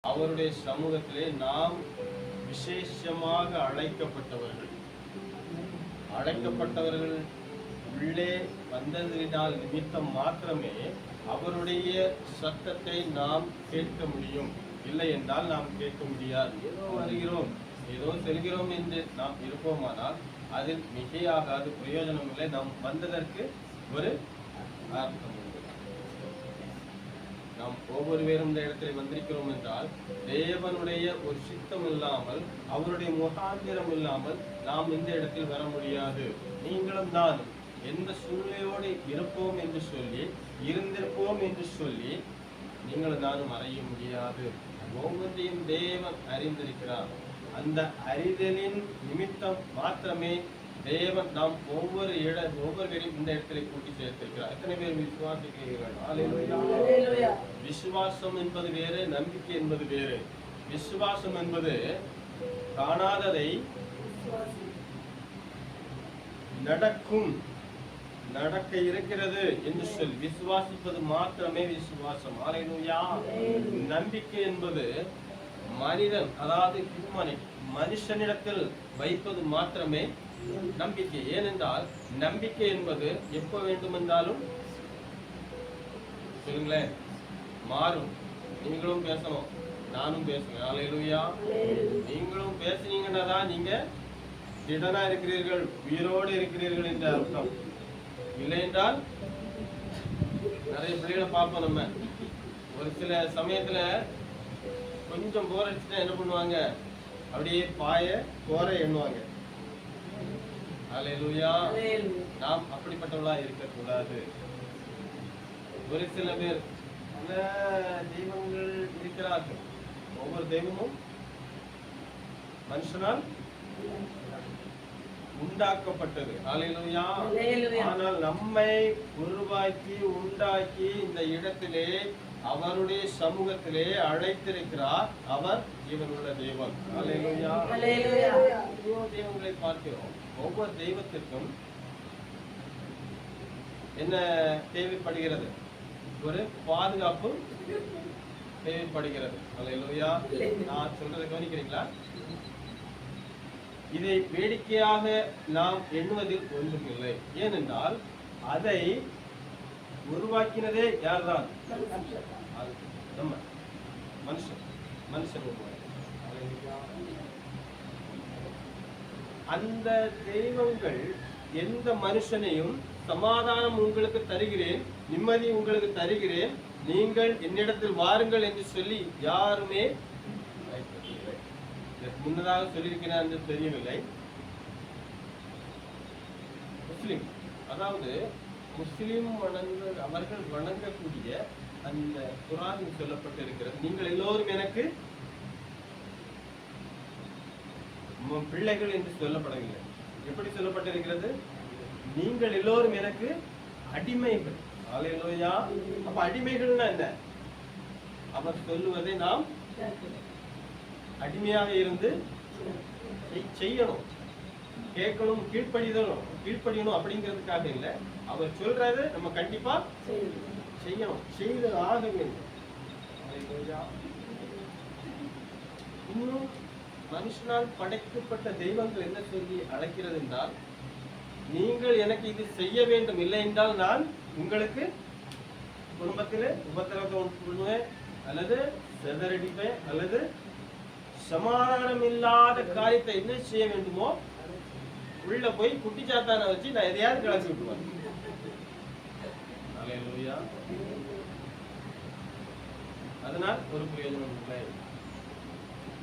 அவருடைய சமூகத்திலே நாம் விசேஷமாக அழைக்கப்பட்டவர்கள் உள்ளே வந்ததினால் நிமித்தம் மாத்திரமே அவருடைய சத்தத்தை நாம் கேட்க முடியும். இல்லை என்றால் நாம் கேட்க முடியாது. ஏதோ வருகிறோம், ஏதோ செல்கிறோம் என்று நாம் இருப்போமானால் அதில் மிகையாகாது, பிரயோஜனம் இல்லை. நாம் வந்ததற்கு ஒரு அர்த்தம் உண்டு. நாம் ஒவ்வொருவரும் இந்த இடத்தில் வந்திருக்கிறோம் என்றால் தேவனுடைய ஒரு சித்தம் இல்லாமல், அவருடைய முகாந்திரம் இல்லாமல் நாம் இந்த இடத்தில் வர முடியாது. நீங்களும் நானும் எந்த சூழ்நிலையோடு இருப்போம் என்று சொல்லி, இருந்திருப்போம் என்று சொல்லி நீங்களும் நானும் அறிய முடியாது. ஒவ்வொன்றையும் தேவன் அறிந்திருக்கிறார். அந்த அறிதலின் நிமித்தம் மாத்திரமே தேவன் நாம் ஒவ்வொருவரையும் இந்த இடத்துல கூட்டி சேர்த்திருக்கிறார். எத்தனை பேர் விசுவாசிக்கிறீர்கள்? விசுவாசம் என்பது வேறு, நம்பிக்கை என்பது வேறு. விசுவாசம் என்பது காணாததை நடக்க இருக்கிறது என்று சொல்லி விசுவாசிப்பது மாத்திரமே விசுவாசம். அல்லேலூயா. நம்பிக்கை என்பது மனிதன், அதாவது மனுஷனிடத்தில் வைப்பது மாத்திரமே நம்பிக்கை. ஏனென்றால் நம்பிக்கை என்பது எப்ப வேண்டுமென்றாலும் சொல்லுங்களேன் மாறும். நீங்களும் பேசணும், நானும் பேசுவேன். அல்லேலூயா. நீங்களும் பேசுனீங்கன்னா தான் நீங்க திடனா இருக்கிறீர்கள், உயிரோடு இருக்கிறீர்கள் என்ற அர்த்தம். இல்லை என்றால் நிறைய பிள்ளைகளை பார்ப்போம். நம்ம ஒரு சில சமயத்துல கொஞ்சம் போர் அடிச்சுட்டா என்ன பண்ணுவாங்க, அப்படியே போற எண்ணுவாங்க. அல்லேலூயா. நாம் அப்படிப்பட்டவளா இருக்கக்கூடாது. ஒரு சில பேர் தெய்வங்கள் இருக்கிறார்கள். ஒவ்வொரு தெய்வமும் மனுஷனால் உண்டாக்கப்பட்டது. அல்லேலூயா. ஆனால் நம்மை உண்டாக்கி இந்த இடத்திலே அவருடைய சமூகத்திலே அழைத்திருக்கிறார். அவர் ஜீவனுள்ள தேவன். அல்லேலூயா. தெய்வங்களை பார்க்கிறோம். ஒவ்வொரு தெய்வத்திற்கும் என்ன தேவைப்படுகிறது? ஒரு பாதுகாப்பு தேவைப்படுகிறது. அல்லேலூயா. நான் சொல்றதை கவனிக்கிறீங்களா? இதை வேடிக்கையாக நாம் எண்ணுவதில் ஒன்றும் இல்லை. ஏனென்றால் அதை உருவாக்கினதே யார்தான்? நம்ம மனுஷன். அந்த தெய்வங்கள் எந்த மனுஷனையும் சமாதானம் உங்களுக்கு தருகிறேன், நிம்மதி உங்களுக்கு தருகிறேன், நீங்கள் என்னிடத்தில் வாருங்கள் என்று சொல்லி யாருமே முன்னதாக சொல்லியிருக்கிறேன் என்று தெரியவில்லை. முஸ்லிம், அதாவது முஸ்லிம் அவர்கள் வணங்கக்கூடிய அந்த குர்ஆனில் சொல்லப்பட்டிருக்கிறது, நீங்கள் எல்லோரும் எனக்கு பிள்ளைகள் என்று சொல்லப்படவில்லை. எப்படி சொல்லப்பட்டிருக்கிறது? நீங்கள் எல்லோரும் எனக்கு அடிமைகள். அல்லேலூயா. அப்ப அடிமைகள்னா என்ன? அவர் சொல்லுவதை நாம் அடிமையாக இருந்து செய்யணும், கேட்கணும், கீழ்ப்படியணும் அப்படிங்கிறதுக்காக இல்லை. அவர் சொல்றது நம்ம கண்டிப்பா செய்யணும், செய்து ஆக வேண்டும். இன்னும் மனுஷனால் படைக்கப்பட்ட தெய்வங்கள் என்ன சொல்லி அழைக்கிறது என்றால், நீங்கள் எனக்கு இது செய்ய வேண்டும், இல்லை என்றால் நான் உங்களுக்கு குடும்பத்திலே உபத்திரவத்தை பண்ணுவேன், அல்லது செதறடிப்பேன், அல்லது சமாதானம் இல்லாத காரியத்தை என்ன செய்ய வேண்டுமோ உள்ள போய் குட்டிச்சாத்தான வச்சு நான் எதையாவது கிளப்பி விட்டுவேன். அல்லேலூயா. அதனால் ஒரு பிரயோஜனம் இல்லை.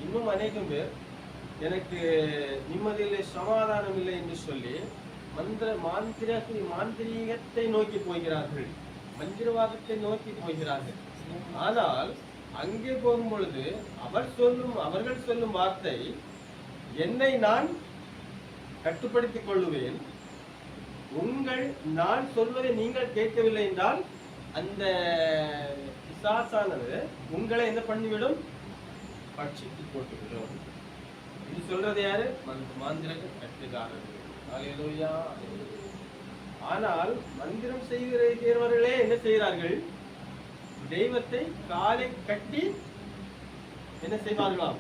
இன்னும் அநேகம் பேர் எனக்கு நிம்மதியிலே சமாதானம் இல்லை என்று சொல்லி மாந்திரீகத்தை நோக்கி போகிறார்கள், மந்திரவாதத்தை நோக்கி போகிறார்கள். ஆனால் அங்கே போகும் பொழுது அவர்கள் சொல்லும் வார்த்தை, என்னை நான் கட்டுப்படுத்திக் கொள்ளுவேன், நான் சொல்வதை நீங்கள் கேட்கவில்லை என்றால் அந்த பிசாசானது உங்களை என்ன பண்ணிவிடும்? பட்சித்து போட்டுவிடும். இது சொல்றது யாரு? மாந்திர கட்டுக்காரர்கள். அல்லேலூயா. ஆனால் மந்திரம் செய்கிறவர்களே என்ன செய்கிறார்கள்? தெய்வத்தை காலை கட்டி என்ன செய்வார்களாம்?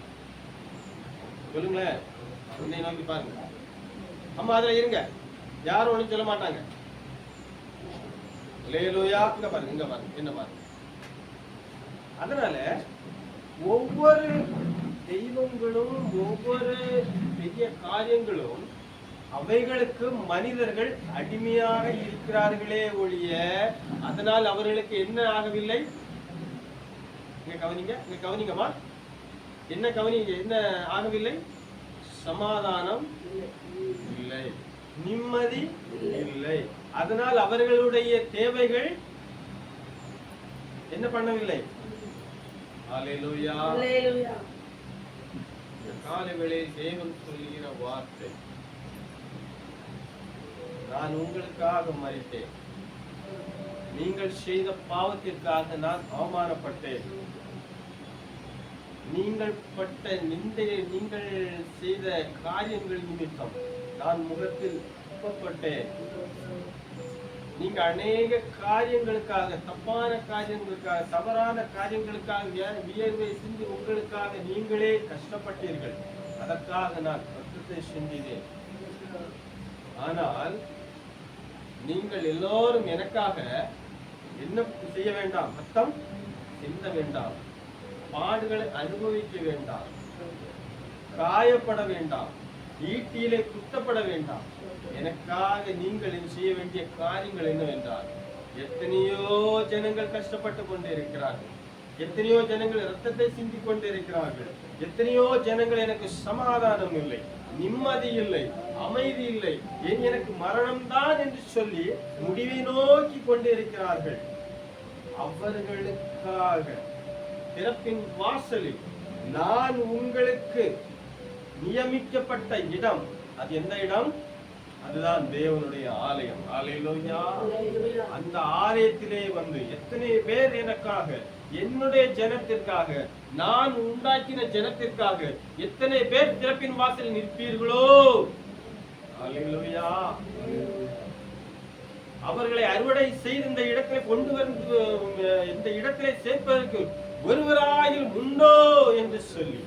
சொல்லுங்களேன், உன்னை நோக்கி பாருங்க. அம்மா அதுல இருங்க, யாரும் ஒண்ணும் சொல்ல மாட்டாங்க. அல்லேலூயா. இங்க பாருங்க, இங்க பாருங்க, என்ன பாருங்க. அதனால ஒவ்வொரு தெய்வங்களும் ஒவ்வொரு பெரிய காரியங்களும் அவைகளுக்கு மனிதர்கள் அடிமையாக இருக்கிறார்களே ஒழிய அதனால் அவர்களுக்கு என்ன ஆகவில்லை. இங்க கவனிங்கம்மா, என்ன கவனிங்க, என்ன ஆகவில்லை? சமாதானம் இல்லை, நிம்மதி இல்லை. அதனால் அவர்களுடைய தேவைகள் என்ன பண்ணவில்லை. அல்லேலூயா. காலை வேளையில் தேவன் சொல்லுகிற வார்த்தை, நான் உங்களுக்காக மரித்தேன், நீங்கள் செய்த பாவத்திற்காக நான் அவமானப்பட்டேன், நீங்கள் பட்ட நிந்தையை, நீங்கள் செய்த காரியங்கள் நிமித்தம் நான் முகத்தில் துப்பப்பட்டேன். நீங்க அநேக காரியங்களுக்காக, தப்பான காரியங்களுக்காக, தவறான காரியங்களுக்காக வியர்வை சிந்தி உங்களுக்காக நீங்களே கஷ்டப்பட்டீர்கள். அதற்காக நான் ரத்தத்தை சிந்தினேன். ஆனால் நீங்கள் எல்லோரும் எனக்காக என்ன செய்ய வேண்டாம்? ரத்தம் சிந்த வேண்டாம், பாடுகளை அனுபவிக்க வேண்டாம், காயப்பட வேண்டாம், ஈட்டியிலே குத்தப்பட வேண்டாம். எனக்காக நீங்கள் செய்ய வேண்டிய காரியங்கள் என்னவென்றால், எத்தனையோ ஜனங்கள் கஷ்டப்பட்டு கொண்டே இருக்கிறார்கள், எத்தனையோ ஜனங்கள் ரத்தத்தை சிந்தி கொண்டே இருக்கிறார்கள், எத்தனையோ ஜனங்கள் எனக்கு சமாதானம் இல்லை, நிம்மதி இல்லை, அமைதி இல்லை, எனக்கு மரணம் தான் என்று சொல்லி முடிவை நோக்கி கொண்டே இருக்கிறார்கள். அவர்களுக்காக திறப்பின் வாசலில் நான் உங்களுக்கு நியமிக்கப்பட்ட இடம், அது எந்த இடம்? அதுதான் தேவனுடைய ஆலயம். அல்லேலூயா. அந்த ஆலயத்திலே வந்து எத்தனை பேர் எனக்காக, என்னுடைய ஜனத்திற்காக, நான் உண்டாக்கின ஜனத்திற்காக எத்தனை பேர் திறப்பின் வாசலில் நிற்பீர்களோ, அல்லேலூயா, அவர்களை அறுவடை செய்து இந்த இடத்திலே கொண்டு வந்து இந்த இடத்திலே சேர்ப்பதற்கு ஒருவராயிலும் உண்டோ என்று சொல்லி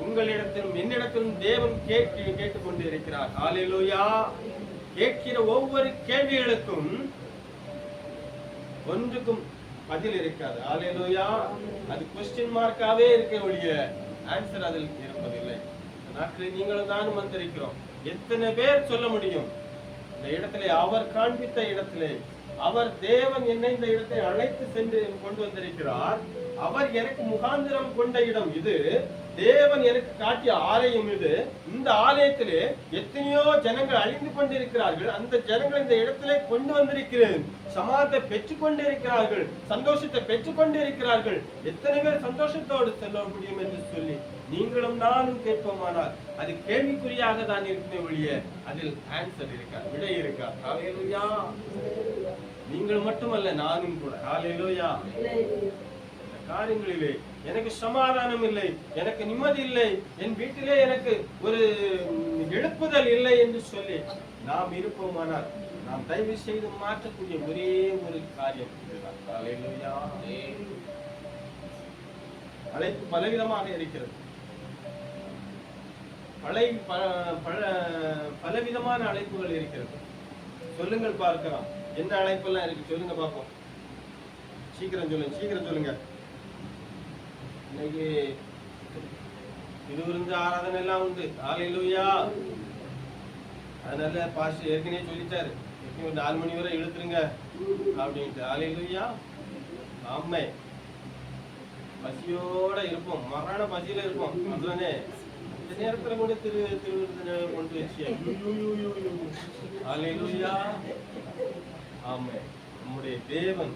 உங்களிடத்திலும் என்னிடத்திலும் தேவன் கேட்டுக் கொண்டிருக்கிறார். அல்லேலூயா. கேட்கிற ஒவ்வொரு கேள்விகளுக்கும் ஒன்றுக்கும் பதில் இருக்காது. அல்லேலூயா. அது क्वेश्चन மார்க்காவே இருக்க ஒழிய ஆன்சர் அதில் இருப்பதில்லை. நாட்களில் நீங்களும் நானும் வந்திருக்கிறோம். எத்தனை பேர் சொல்ல முடியும்? இந்த இடத்திலே அவர் காண்பித்த இடத்திலே அவர் தேவன் என்னை இந்த இடத்தை அழைத்து சென்று கொண்டு வந்திருக்கிறார். அவர் எனக்கு முகாந்திரம் கொண்ட இடம் இது, தேவன் எனக்கு காட்டிய ஆலயம் இது. இந்த ஆலயத்திலே எத்தனையோ ஜனங்கள் அழிந்து கொண்டிருக்கிறார்கள். அந்த ஜனங்கள் இந்த இடத்திலே கொண்டு வந்திருக்கிறேன். சமாதத்தை பெற்றுக் கொண்டிருக்கிறார்கள், சந்தோஷத்தை பெற்றுக் கொண்டிருக்கிறார்கள். எத்தனை பேர் சந்தோஷத்தோடு செல்ல முடியும் என்று சொல்லி நீங்களும் நானும் கேட்போமானால் அது கேள்விக்குறியாக தான் இருக்குமே ஒழிய அதில் ஆன்சர் இருக்கா, விடை இருக்கா? ஹல்லேலூயா. நீங்கள் மட்டுமல்ல, நானும் கூட. ஹல்லேலூயா. காரியங்களிலே எனக்கு சமாதானம் இல்லை, எனக்கு நிம்மதி இல்லை, என் வீட்டிலே எனக்கு ஒரு எழுப்புதல் இல்லை என்று சொல்லி நாம் இருப்போமானால் நாம் தயவு செய்து மாற்றக்கூடிய ஒரே ஒரு காரியம் இதுதான். ஹல்லேலூயா. அழைப்பு பலவிதமாக இருக்கிறது, பலவிதமான அழைப்புகள் இருக்கிறது. சொல்லுங்கள் பார்க்கலாம், என்ன அழைப்பெல்லாம் இருக்கு? சொல்லுங்க பார்ப்போம். சீக்கிரம் சொல்லுங்க, சீக்கிரம் சொல்லுங்க. இன்னைக்கு இருவிருந்து ஆராதனை எல்லாம் உண்டு. ஹல்லேலூயா. அதனால பாஸ்டர் ஏற்கனவே சொல்லிட்டாரு, ஒரு 4 மணி வரை இழுத்துருங்க அப்படின்ட்டு. ஹல்லேலூயா. ஆமை பசியோட இருப்போம், மரண பசியில இருப்போம். அதுதானே இந்த நேரத்துல கொண்டு திருவிருந்தனை கொண்டு வச்சு. ஹல்லேலூயா. ஆமை நம்முடைய தேவன்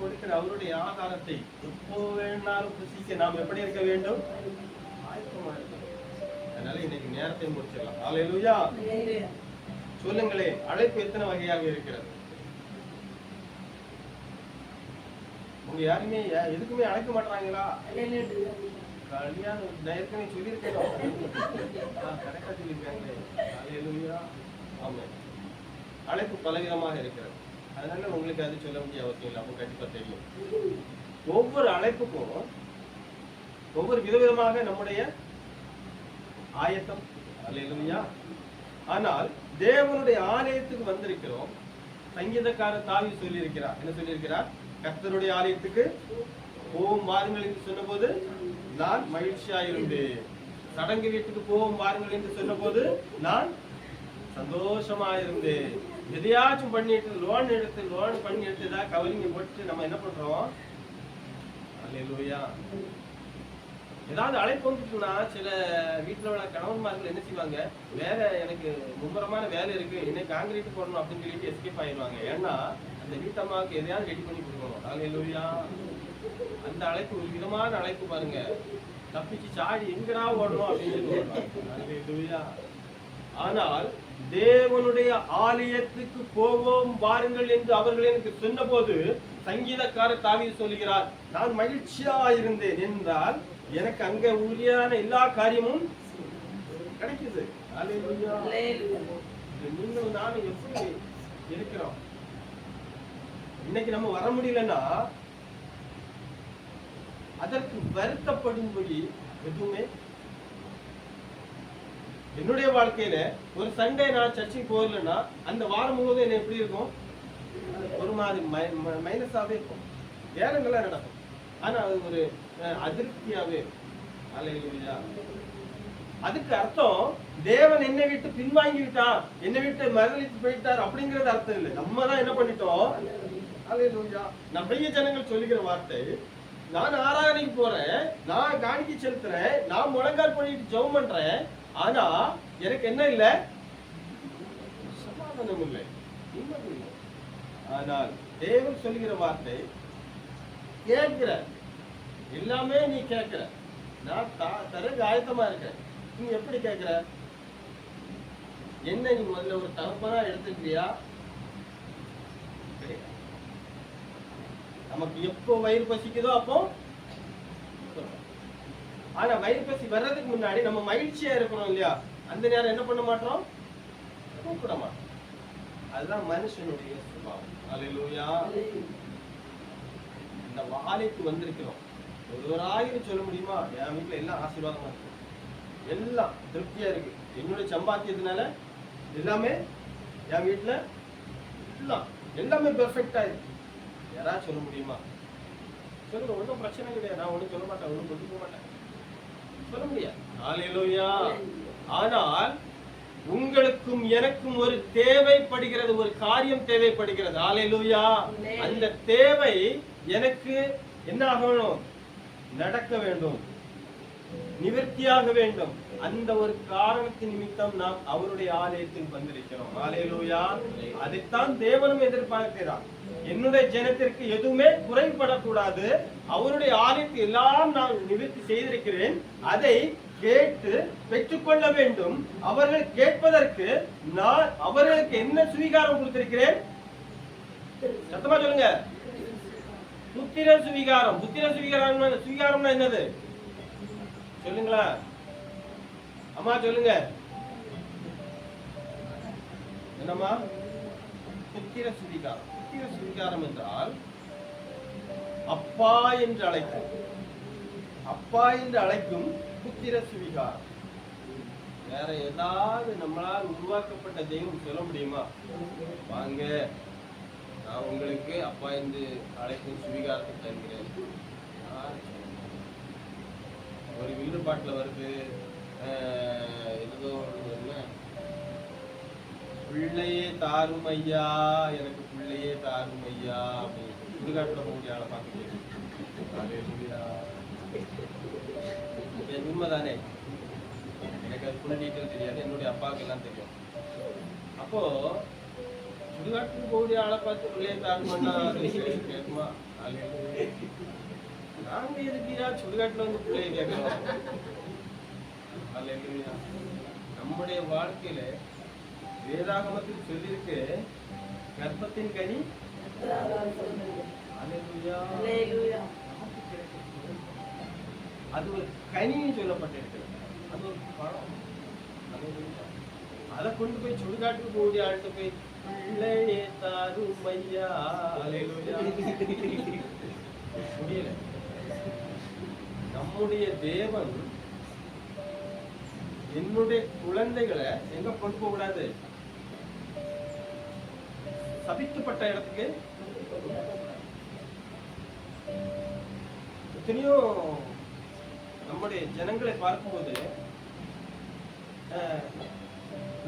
கொடுக்கிற அவருடைய ஆகாரத்தை எப்போ வேணாலும் புசிக்க நாம் எப்படி இருக்க வேண்டும்? ஆயத்தமா இருக்க. அதனால இன்னைக்கு நேரத்தை முடிச்சிடலாம். ஹல்லேலூயா. சொல்லுங்களேன், அழைப்பு எத்தனை வகையாக இருக்கிறது? உங்க யாருமே எதுக்குமே அழைக்க மாட்டாங்களா? கல்யாணம் ஏற்கனவே சொல்லியிருக்கேன். கரெக்டா சொல்லியிருக்காங்களே. ஹல்லேலூயா. ஆமா, அழைப்பு பலவிதமாக இருக்கிறது. அதனால உங்களுக்கு அது சொல்ல வேண்டிய அவசியம் இல்லை, அப்போ கண்டிப்பா தெரியும். ஒவ்வொரு அழைப்புக்கும் ஒவ்வொரு விதவிதமாக நம்முடைய ஆயத்தம். அல்லேலூயா. ஆனால் தேவனுடைய ஆலயத்துக்கு வந்திருக்கிறோம். சங்கீதக்காரர் தாவீது சொல்லியிருக்கிறார். என்ன சொல்லியிருக்கிறார்? கர்த்தருடைய ஆலயத்துக்கு போவோம் வாருங்கள் என்று சொன்னபோது நான் மகிழ்ச்சியாயிருந்தேன். சடங்கு வீட்டுக்கு போவோம் வாருங்கள் என்று சொன்னபோது நான் சந்தோஷமாயிருந்தேன். எதையாச்சும் பண்ணிட்டு லோன் பண்ணி எடுத்துதா கவலிங்க போட்டு நம்ம என்ன பண்றோம்? அல்லேலூயா. ஏதாவது அழைப்பு வந்துட்டுனா சில வீட்டுல உள்ள கணவன்மார்கள் என்ன செய்வாங்க, வேற எனக்கு மும்முரமான வேலை இருக்கு, என்ன காங்கிரீட் போடணும் அப்படின்னு சொல்லிட்டு எஸ்கேப் ஆயிடுவாங்க. ஏன்னா அந்த வீட்டம்மாவுக்கு எதையாவது ரெடி பண்ணி கொடுக்கணும். அல்லேலூயா. அந்த அழைப்பு ஒரு விதமான அழைப்பு பாருங்க. தப்பிச்சு சாடி எங்கடா ஓடணும் அப்படின்னு சொல்லுவாங்க. ஆனால் தேவனுடைய ஆலயத்துக்கு போவோம் வாருங்கள் என்று அவர்கள் எனக்கு சொன்ன போது சங்கீதக்காரர் தாவீது சொல்லுகிறார், நான் மகிழ்ச்சியா இருந்தேன் என்றால் எனக்கு அங்க உரியான எல்லா காரியமும் கிடைக்குது. நீங்களும் நானும் எப்படி இருக்கிறோம்? இன்னைக்கு நம்ம வர முடியலன்னா அதற்கு வருத்தப்படும்படி எதுவுமே. என்னுடைய வாழ்க்கையில ஒரு சண்டே நான் சர்ச்சுக்கு போகலன்னா அந்த வாரம் முழுவதும் என்ன எப்படி இருக்கும்? ஒரு மாதிரி மைனஸாவே இருக்கும். வேலைங்கள்லாம் நடக்கும், ஆனா அது ஒரு அதிருப்தியாவே இருக்கும். அல்லேலூயா. அதுக்கு அர்த்தம் தேவன் என்னை விட்டு பின்வாங்கி விட்டார், என்னை விட்டு மரணித்து போயிட்டார் அப்படிங்கறது அர்த்தம் இல்லை. நம்ம தான் என்ன பண்ணிட்டோம்? அல்லேலூயா. நிறைய ஜனங்கள் சொல்லுகிற வார்த்தை, நான் ஆராதனைக்கு போறேன், நான் காணிக்கை செலுத்துறேன், நான் முழங்கால் பண்ணிட்டு ஜெபம் பண்றேன், ஆனா எனக்கு என்ன இல்ல? சமாதானம் இல்லை, நிம்மதி இல்லை. ஆனால் தேவன் சொல்லுகிற வார்த்தை, கேட்கிற எல்லாமே நீ கேட்கிற, நான் தரக்கு ஆயத்தமா இருக்கேன். நீ எப்படி கேட்கிற? என்ன நீ முதல்ல ஒரு தகப்பனா எடுத்துக்கிறியா? நமக்கு எப்போ வயிறு பசிக்குதோ அப்போ. ஆனா வயிறு பசி வர்றதுக்கு முன்னாடி நம்ம மகிழ்ச்சியா இருக்கணும் இல்லையா? அந்த நேரம் என்ன பண்ண மாட்டோம்? கூப்பிட மாட்டோம். அதுதான் மனுஷனுடைய சுபாவம். அல்லேலூயா. இந்த வாழைக்கு வந்திருக்கிறோம். ஒருவராயிரம் சொல்ல முடியுமா? என் வீட்டுல எல்லாம் ஆசீர்வாதமா இருக்கு, எல்லாம் திருப்தியா இருக்கு, என்னுடைய சம்பாத்தியத்தினால எல்லாமே என் வீட்டுல எல்லாமே பெர்ஃபெக்டா இருக்கு. யாராவது சொல்ல முடியுமா? சொல்லுங்க. ஒன்றும் பிரச்சனை கிடையாது. நான் ஒன்றும் சொல்ல மாட்டேன், ஒன்றும் கொண்டு போக மாட்டேன், சொல்ல முடியாது. அல்லேலூயா. ஆனால் உங்களுக்கும் எனக்கும் ஒரு தேவைப்படுகிறது, ஒரு காரியம் தேவைப்படுகிறது. அல்லேலூயா. அந்த தேவை எனக்கு என்ன ஆகணும்? நடக்க வேண்டும், நிவர்த்தியாக வேண்டும். அந்த ஒரு காரணத்தின் நிமித்தம் நாம் அவருடைய ஆலயத்தில் வந்திருக்கிறோம். அல்லேலூயா. அதைத்தான் தேவனும் எதிர்பார்க்கிறார். என்னுடைய ஜனத்திற்கு எதுவுமே குறைபடக்கூடாது, அவருடைய ஆலயத்தை எல்லாம் நான் நிவர்த்தி செய்திருக்கிறேன், அதை கேட்டு பெற்றுக்கொள்ள வேண்டும். அவர்கள் கேட்பதற்கு நான் அவர்களுக்கு என்ன சுவீகாரம் கொடுத்திருக்கிறேன்? சத்தமா சொல்லுங்க. புத்திர சுவீகாரம். புத்திர சுவீகாரம், சுவீகாரம்னா என்னது சொல்லுங்களா? அம்மா சொல்லுங்க. என்னம்மா? புத்திர சுவீகாரம். புத்திர சுவீகாரம் என்றால் அப்பா என்று அழைக்கும், அப்பா என்று அழைக்கும் புத்திர சுவீகாரம். வேற ஏதாவது நம்மளால் உருவாக்கப்பட்ட தெய்வம் சொல்ல முடியுமா? வாங்க, நான் உங்களுக்கு அப்பா என்று அழைக்கும் சுவீகாரத்தை தருகிறேன். ஒரு வில்லு பாட்டுல வருது, ஏதோ என்ன, பிள்ளையே தாரும் ஐயா, எனக்கு பிள்ளையே தாரும் ஐயா அப்படின்னு சுடுகாட்டுல போய் ஆளை பார்க்க உண்மைதானே? எனக்கு அது ஃபுல் டீட்டெயில் தெரியாது, என்னுடைய அப்பாவுக்கு எல்லாம் தெரியும். அப்போ சுடுகாட்டுக்கு போய் ஆளை பார்த்து பிள்ளையே தாருமான்னா கேட்குமா? நாங்க எதுக்கியா சுடுகாட்டுல வந்து பிள்ளைய கேட்கிறோம்? அல்லேலூயா. நம்முடைய வாழ்க்கையில வேதாகமத்தில் சொல்லியிருக்கு, கர்ப்பத்தின் கனி. அல்லேலூயா. அது ஒரு கனின்னு சொல்லப்பட்டிருக்கு, அது ஒரு பழம். அதை கொண்டு போய் சுடுகாட்டுக்கு போய் ஆள்கிட்ட போய் பிள்ளையே தாரும் ஐயா. அல்லேலூயா. முடியல. நம்முடைய தேவன் என்னுடைய குழந்தைகளை எங்க கொண்டு போக கூடாது? சபிக்கப்பட்ட இடத்துக்கு. எத்தனையோ நம்முடைய ஜனங்களை பார்க்கும்போது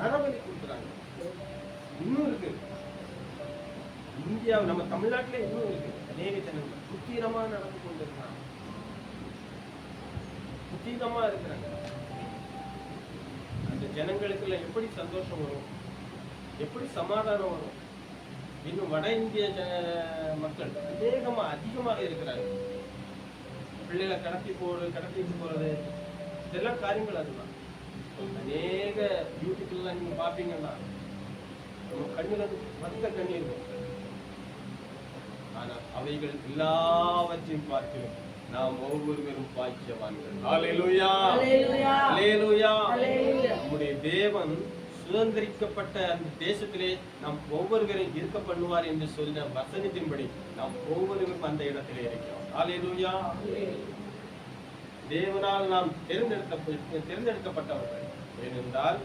நரபலி கொடுக்குறாங்க. இன்னும் இருக்கு இந்தியா, நம்ம தமிழ்நாட்டில இன்னும் இருக்கு. அநேக ஜனங்கள் புத்தீனமா நடந்து கொண்டிருக்கிறாங்க, புத்தீனமா இருக்கிறாங்க. அந்த ஜனங்களுக்குள்ள எப்படி சந்தோஷம் வரும், எப்படி சமாதானம் வரும்? இன்னும் வட இந்திய மக்கள் அதிகமாக இருக்கிறாங்க. பிள்ளைகளை கடத்திட்டு போறது, இதெல்லாம் காரியங்கள். அதுதான் அநேக யூடியூப்ல நீங்க பாப்பீங்கன்னா நம்ம கண்ணுல மத்த கண்ணீர் இருக்கும். ஆனா அவைகள் எல்லாவற்றையும் பார்க்கிறோம் நாம் ஒவ்வொருவரும் பாக்கியவான்கள். ஹல்லேலூயா, ஹல்லேலூயா, ஹல்லேலூயா. நம்முடைய தேவன் சுதந்திரிக்கப்பட்ட அந்த தேசத்திலே நாம் ஒவ்வொருவரையும் இருக்க பண்ணுவார் என்று சொன்ன வசனத்தின்படி நாம் ஒவ்வொருவரும் அந்த இடத்திலே இருக்கிறோம். ஹல்லேலூயா. தேவனால் நாம் தேர்ந்தெடுக்கப்பட்டவர்கள். ஏனென்றால்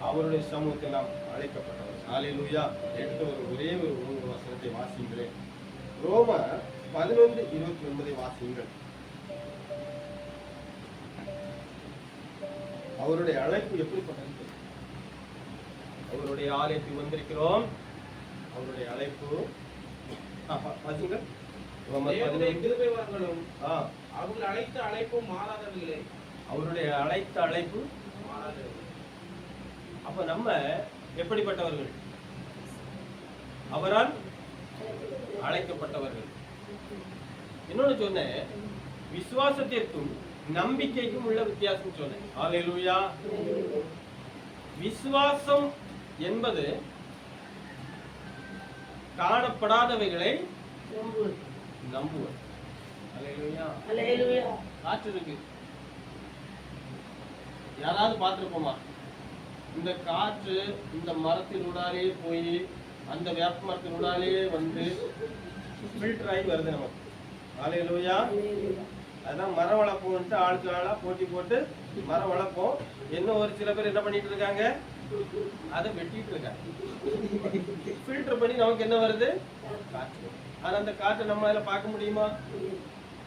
அவருடைய சமூகத்தில் நாம் அழைக்கப்பட்டவர்கள். ஹல்லேலூயா. எடுத்த ஒரே ஒரு வசனத்தை வாசிங்களேன். ரோமர் 11:29 வாசியுங்கள். அவருடைய அழைப்பு எப்படிப்பட்டது? அவருடைய ஆலயத்தில் வந்திருக்கிறோம். அவருடைய அழைப்பு வாசிங்கள். அவர்கள் அழைத்த அழைப்பும் மாறாதவில்லை. அவருடைய அழைத்த அழைப்பு மாறாதவில்லை. அப்ப நம்ம எப்படிப்பட்டவர்கள்? அவரால் அழைக்கப்பட்டவர்கள். இன்னொன்னு சொன்னேன், விசுவாசத்திற்கும் நம்பிக்கைக்கும் உள்ள வித்தியாசம் சொன்னேன். ஹல்லேலூயா. விசுவாசம் என்பது காணப்படாதவைகளை நம்புவது. ஹல்லேலூயா, ஹல்லேலூயா. காற்று இருக்கு, யாராவது பார்த்திருப்போமா? இந்த காற்று இந்த மரத்தினூடாலே போய் அந்த வேப்ப மரத்தினூடாலே வந்து ஃபில்டர் ஆகி வருது நமக்கு. ஹல்லேலூயா. அதான் மரம் வளர்ப்போம்ட்டு ஆளுக்கு ஆளா போட்டி போட்டு மரம் வளர்ப்போம். இன்னும் ஒரு சில பேர் என்ன பண்ணிட்டு இருக்காங்க? அதை வெட்டிட்டு இருக்காங்க. ஃபில்டர் பண்ணி நமக்கு என்ன வருது? காற்று. ஆனா அந்த காற்றை நம்ம அதில் பார்க்க முடியுமா?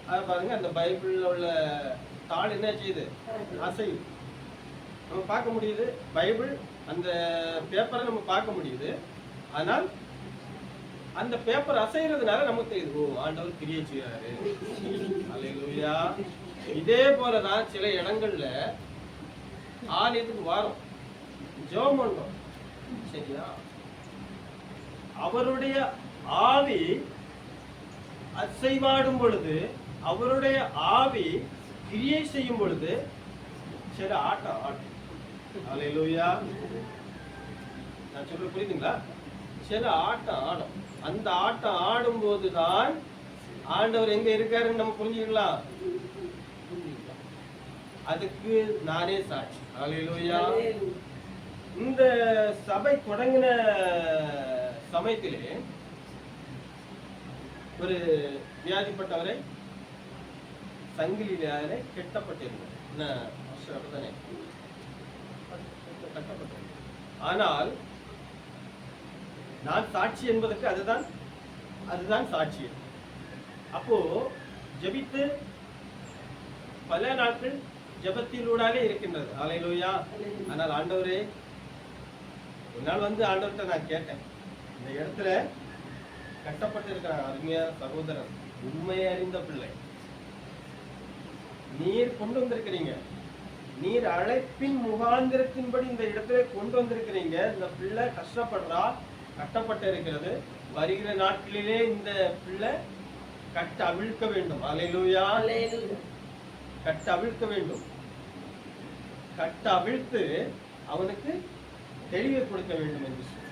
அதை பாருங்க, அந்த பைபிள்ல உள்ள தாள் என்ன செய்யுது? அசையுது. நம்ம பார்க்க முடியுது. பைபிள் அந்த பேப்பரை நம்ம பார்க்க முடியுது. ஆனால் அந்த பேப்பர் அசைறதுனால நமக்கு தெரியுது, ஓ, ஆண்டவர் கிரியை செய்யறாரு. ஹல்லேலூயா. இதே போலதான் சில இடங்கள்ல ஆலயத்துக்கு வாரம் ஜெபம் பண்றோம், சரியா? அவருடைய ஆவி அசைவாடும் பொழுது, அவருடைய ஆவி கிரியை செய்யும் பொழுது சில ஆட்டம் ஆட்டம். ஹல்லேலூயா. நான் சொல்றது புரியுதுங்களா? சில ஆட்டம் ஆடும். அந்த ஆட்டம் ஆடும் போதுதான் ஆண்டவர் எங்க இருக்காருன்னு நம்ம புரிஞ்சுக்கலாம். அதுக்கு நானே சாட்சி. ஹல்லேலூயா. இந்த சபை தொடங்கின சமயத்திலே ஒரு வியாதிப்பட்டவரை சங்கிலியாலே கட்டப்பட்டிருந்தார். ஆனால் நான் சாட்சி என்பதற்கு அதுதான் சாட்சி. அப்போ ஜெபித்து பல நாட்கள் ஜெபத்திலூடாலே இருக்கின்றது. ஹல்லேலூயா. ஆனால் ஆண்டவரே, ஒரு நாள் வந்து ஆண்டவர்கிட்ட நான் கேட்டேன், இந்த இடத்துல கட்டப்பட்டிருக்கிற அருமையா சகோதரர், உண்மையை அறிந்த பிள்ளை, நீர் கொண்டு வந்திருக்கிறீங்க, நீர் அழைப்பின் முகாந்திரத்தின்படி இந்த இடத்துல கொண்டு வந்திருக்கிறீங்க. இந்த பிள்ளை கஷ்டப்படுறா, கட்டப்பட்டு இருக்கிறது. வருகிற நாட்களிலே இந்த பிள்ளை கட்ட அவிழ்க்க வேண்டும். ஹல்லேலூயா. கட்ட அவிழ்க்க வேண்டும். கட்ட அவிழ்த்து அவனுக்கு தெளிவை கொடுக்க வேண்டும் என்று சொல்லி.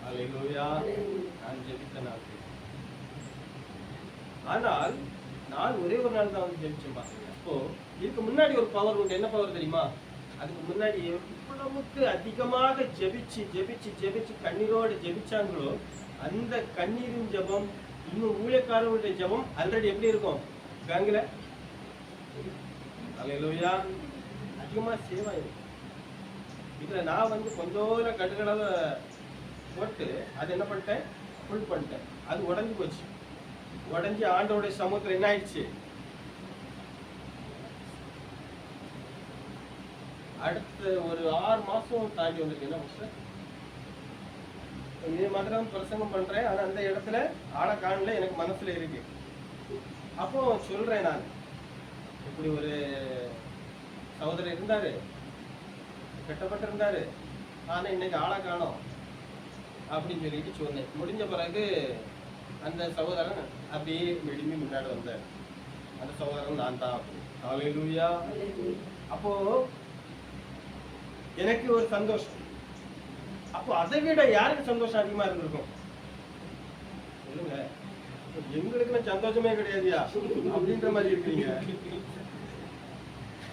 ஹல்லேலூயா. நான் ஜெபித்த நாள். ஆனால் நான் ஒரே ஒரு நாள் தான் வந்து ஜெபிச்சேன் பாருங்க. அப்போ இதுக்கு முன்னாடி ஒரு பவர் உண்டு. என்ன பவர் தெரியுமா? அதுக்கு முன்னாடி எவ்வளவுக்கு அதிகமாக ஜெபிச்சு ஜெபிச்சு ஜெபிச்சு கண்ணீரோடு ஜெபிச்சாங்களோ, அந்த கண்ணீரின் ஜெபம் இன்னும் ஊழியக்காரர்களுடைய ஜெபம் ஆல்ரெடி எப்படி இருக்கும் பேங்க்ல அல்லேலூயா அதிகமா சேவ் ஆயிடும். இதுல நான் கொஞ்சம் கடுகளவை போட்டு அது என்ன பண்ணிட்டேன், ஃபுல் பண்ணிட்டேன். அது உடஞ்சு போச்சு. உடஞ்சி ஆண்டவருடைய சமூகத்துல என்ன ஆயிடுச்சு, அடுத்த ஒரு 6 மாசம் தாண்டி வந்திருக்கு. என்ன மாஸ்டர் இதே மாதிரி தான் பிரசங்கம் பண்றேன், ஆனா அந்த இடத்துல ஆளை காணல, எனக்கு மனசுல இருக்கு. அப்போ சொல்றேன், நான் இப்படி ஒரு சகோதரர் இருந்தாரு, கட்டப்பட்டு இருந்தாரு, ஆனா இன்னைக்கு ஆளை காணோம் அப்படின்னு சொல்லிட்டு சொன்னேன். முடிஞ்ச பிறகு அந்த சகோதரன் அப்படியே விடுமி முன்னாடி வந்தார். அந்த சகோதரன் நான் தான். ஹல்லேலூயா. அப்போ எனக்கு ஒரு சந்தோஷம். அப்போ அதை விட யாருக்கு சந்தோஷம் அதிகமா இருந்திருக்கும் சொல்லுங்க? எங்களுக்கு சந்தோஷமே கிடையாதுயா அப்படின்ற மாதிரி இருக்கீங்க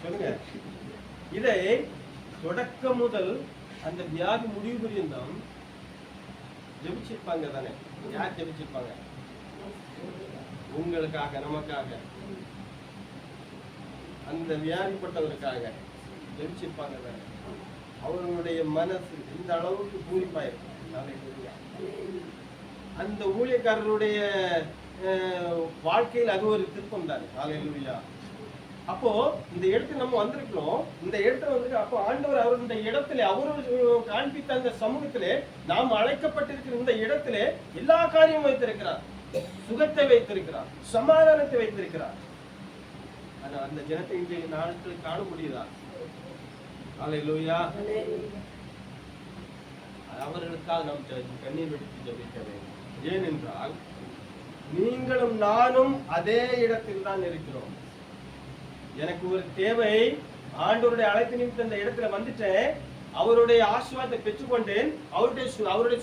சொல்லுங்க. இதை தொடக்கம் முதல் அந்த வியாதி முடிவு பரியந்தம் ஜெபிச்சிருப்பாங்க தானே? யார் ஜெபிச்சிருப்பாங்க? உங்களுக்காக, நமக்காக, அந்த வியாதிப்பட்டவருக்காக ஜெபிச்சிருப்பாங்க தானே? அவர்களுடைய மனசு இந்த அளவுக்கு பூரிப்பாயிருக்கும். அந்த ஊழியக்காரருடைய வாழ்க்கையில் அது ஒரு திருப்பம் தானே. ஹல்லேலூயா. அப்போ இந்த இடத்துல நம்ம வந்திருக்கிறோம். இந்த இடத்துல அப்போ ஆண்டவர் அவருடைய இடத்துல அவரு காண்பித்த அந்த சமூகத்திலே நாம் அழைக்கப்பட்டிருக்கிற இந்த இடத்திலே எல்லா காரியமும் வைத்திருக்கிறார். சுகத்தை வைத்திருக்கிறார், சமாதானத்தை வைத்திருக்கிறார். ஆனா அந்த ஜனத்தை இன்றைய நாட்கள் காண முடியுதா? ஹல்லேலூயா. அவர்களுக்காக நாம் கண்ணீர் வெடித்து ஜெபிக்க வேண்டும். ஏனென்றால் நீங்களும் நானும் அதே இடத்தில் தான் இருக்கிறோம். எனக்கு ஒரு தேவை, ஆண்டவருடைய அழைப்பு நிமித்த இந்த இடத்துல வந்துட்டேன், அவருடைய ஆசீர்வாதத்தை பெற்றுக்கொண்டேன், அவருடைய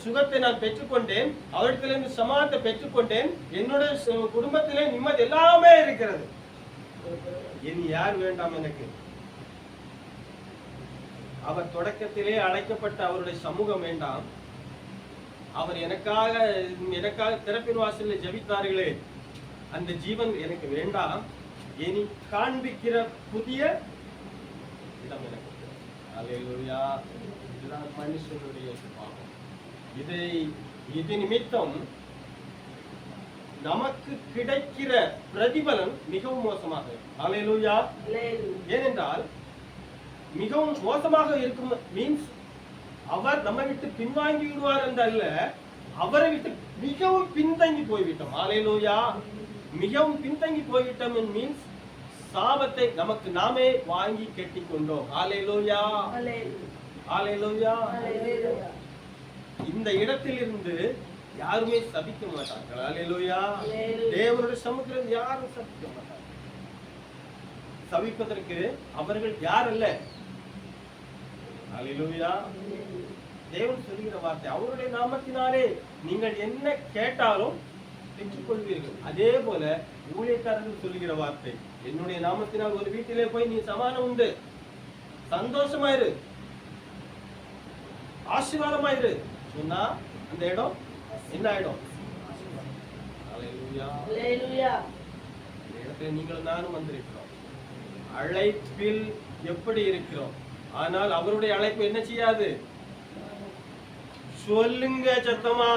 சுகத்தை நான் பெற்றுக்கொண்டேன், அவரிடத்திலிருந்து சமாதானத்தை பெற்றுக்கொண்டேன், என்னுடைய குடும்பத்திலே நிம்மதி எல்லாமே இருக்கிறது. இனி யார் வேண்டாம் எனக்கு? அவர் தொடக்கத்திலே அழைக்கப்பட்ட அவருடைய சமூகம் வேண்டாம். அவர் எனக்காக திறப்பின் வாசலில் ஜெபித்தார்களே, அந்த ஜீவன் எனக்கு வேண்டாம். இனி காண்பிக்கிற புதிய இடம் எனக்கு. அல்லேலூயா. இதுதான் மனுஷனுடைய சுபாவம். இது நிமித்தம் நமக்கு கிடைக்கிற பிரதிபலன் மிகவும் மோசமாக இருக்கும். அல்லேலூயா. ஏனென்றால் மிகவும் மோசமாக இருக்கும் மீன்ஸ் அவர் நம்மை விட்டு பின்வாங்கி விடுவார் என்றல்ல, அவரை விட்டு மிகவும் பின்தங்கி போய்விட்டோம். அல்லேலூயா. மிகவும் பின்தங்கி போய்விட்டோம் மீன்ஸ் சாபத்தை நமக்கு நாமே வாங்கி கட்டிக் கொண்டோம். அல்லேலூயா. அல்லேலூயா. இந்த இடத்திலிருந்து யாருமே சபிக்க மாட்டார்கள். அல்லேலூயா. தேவனுடைய சமூகத்தில் யாரும் சபிக்க மாட்டார்கள். சபிப்பதற்கு அவர்கள் யார் அல்ல. அல்லேலூயா. தேவன் சொல்லுகிற வார்த்தை, அவருடைய நாமத்தினாலே நீங்கள் என்ன கேட்டாலும் பெற்றுக்கொள்வீர்கள். அதே போல ஊழியக்காரர்கள் சொல்லுகிற வார்த்தை, என்னுடைய நாமத்தினால் ஒரு வீட்டிலே போய் நீ சமாதானம் உண்டு, சந்தோஷமாயிரு, ஆசீர்வாதமாயிரு சொன்னா அந்த இடம் என்ன ஆயிடும்? அல்லேலூயா. அல்லேலூயா. இந்த இடத்துல நீங்களும் நானும் வந்திருக்கிறோம். அழைப்பில் எப்படி இருக்கிறோம்? ஆனால் அவருடைய அழைப்பு என்ன செய்யாது? சொல்லுங்க சத்தமா.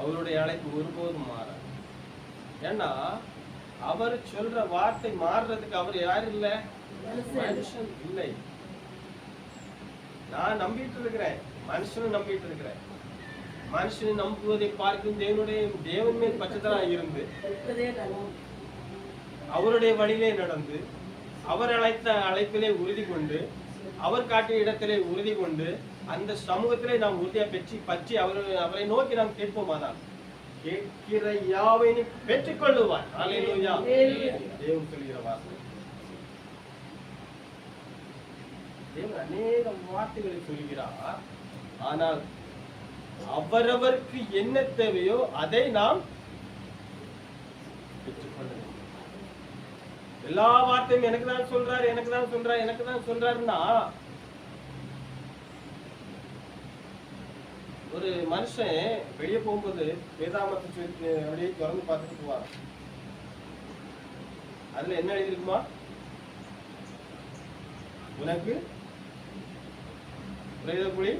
அவருடைய அழைப்பு ஒருபோதும் மாறாது. ஏன்னா அவர் சொல்ற வார்த்தை மாறுறதுக்கு அவர் யாரு இல்ல, மனுஷன் இல்லை. நான் நம்பிட்டு இருக்கிறேன், மனுஷனும் நம்பிட்டு இருக்கிறேன். மனுஷனை நம்புவதை பார்க்கும் தேவன் மேல் பச்சத்தலா இருந்து அவருடைய வழியிலே நடந்து அவர் அழைத்த அழைப்பிலே உறுதி கொண்டு அவர் காட்டிய இடத்திலே உறுதி கொண்டு அந்த சமூகத்திலே நாம் உறுதியா பற்றி அவரை நோக்கி நாம் கேட்போமானால் கேட்கிற யாவை நீ பெற்றுக்கொள்ளுவார். அல்லேலூயா. தேவன் சொல்கிற வார்த்தை. தேவன் அநேக வார்த்தைகளை சொல்கிறார். ஆனால் அவரவருக்கு என்ன தேவையோ அதை நாம் பெற்றுக்கொள்ள வேண்டும். எல்லா வார்த்தையும் எனக்கு தான் சொல்றாரு, எனக்கு தான் சொல்றாரு, எனக்கு தான் சொல்றாருன்னா ஒரு மனுஷன் வெளியே போகும்போது வேதாமத்தை சொல்லி அப்படியே திறந்து பார்த்துட்டு போவான். அதுல என்ன எழுதிருக்குமா? உனக்கு பிரேத குழி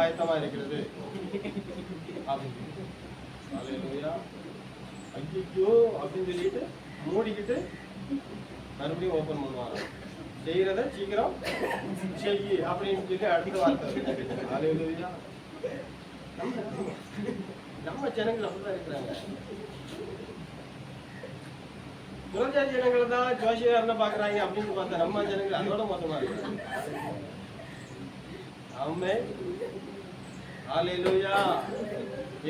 ஆயத்தமா இருக்கிறது அப்படின்னு. ஐயோ அப்படின்னு சொல்லிட்டு மூடிக்கிட்டு மறுபடியும் ஓபன் பண்ணுவாங்க. செய்யறத சீக்கிரம் செய்யி அப்படின்னு சொல்லி அடுத்த வார்த்தை. அல்லேலூயா. நம்ம ஜனங்கள் அப்படிதான் இருக்கிறாங்க. புறஜாதி ஜனங்களை தான் ஜோசியாரனை பாக்குறாங்க அப்படின்னு பார்த்தா நம்ம ஜனங்கள் அதோட மோசமா இருக்கிறாங்க. ஆமென். அல்லேலூயா.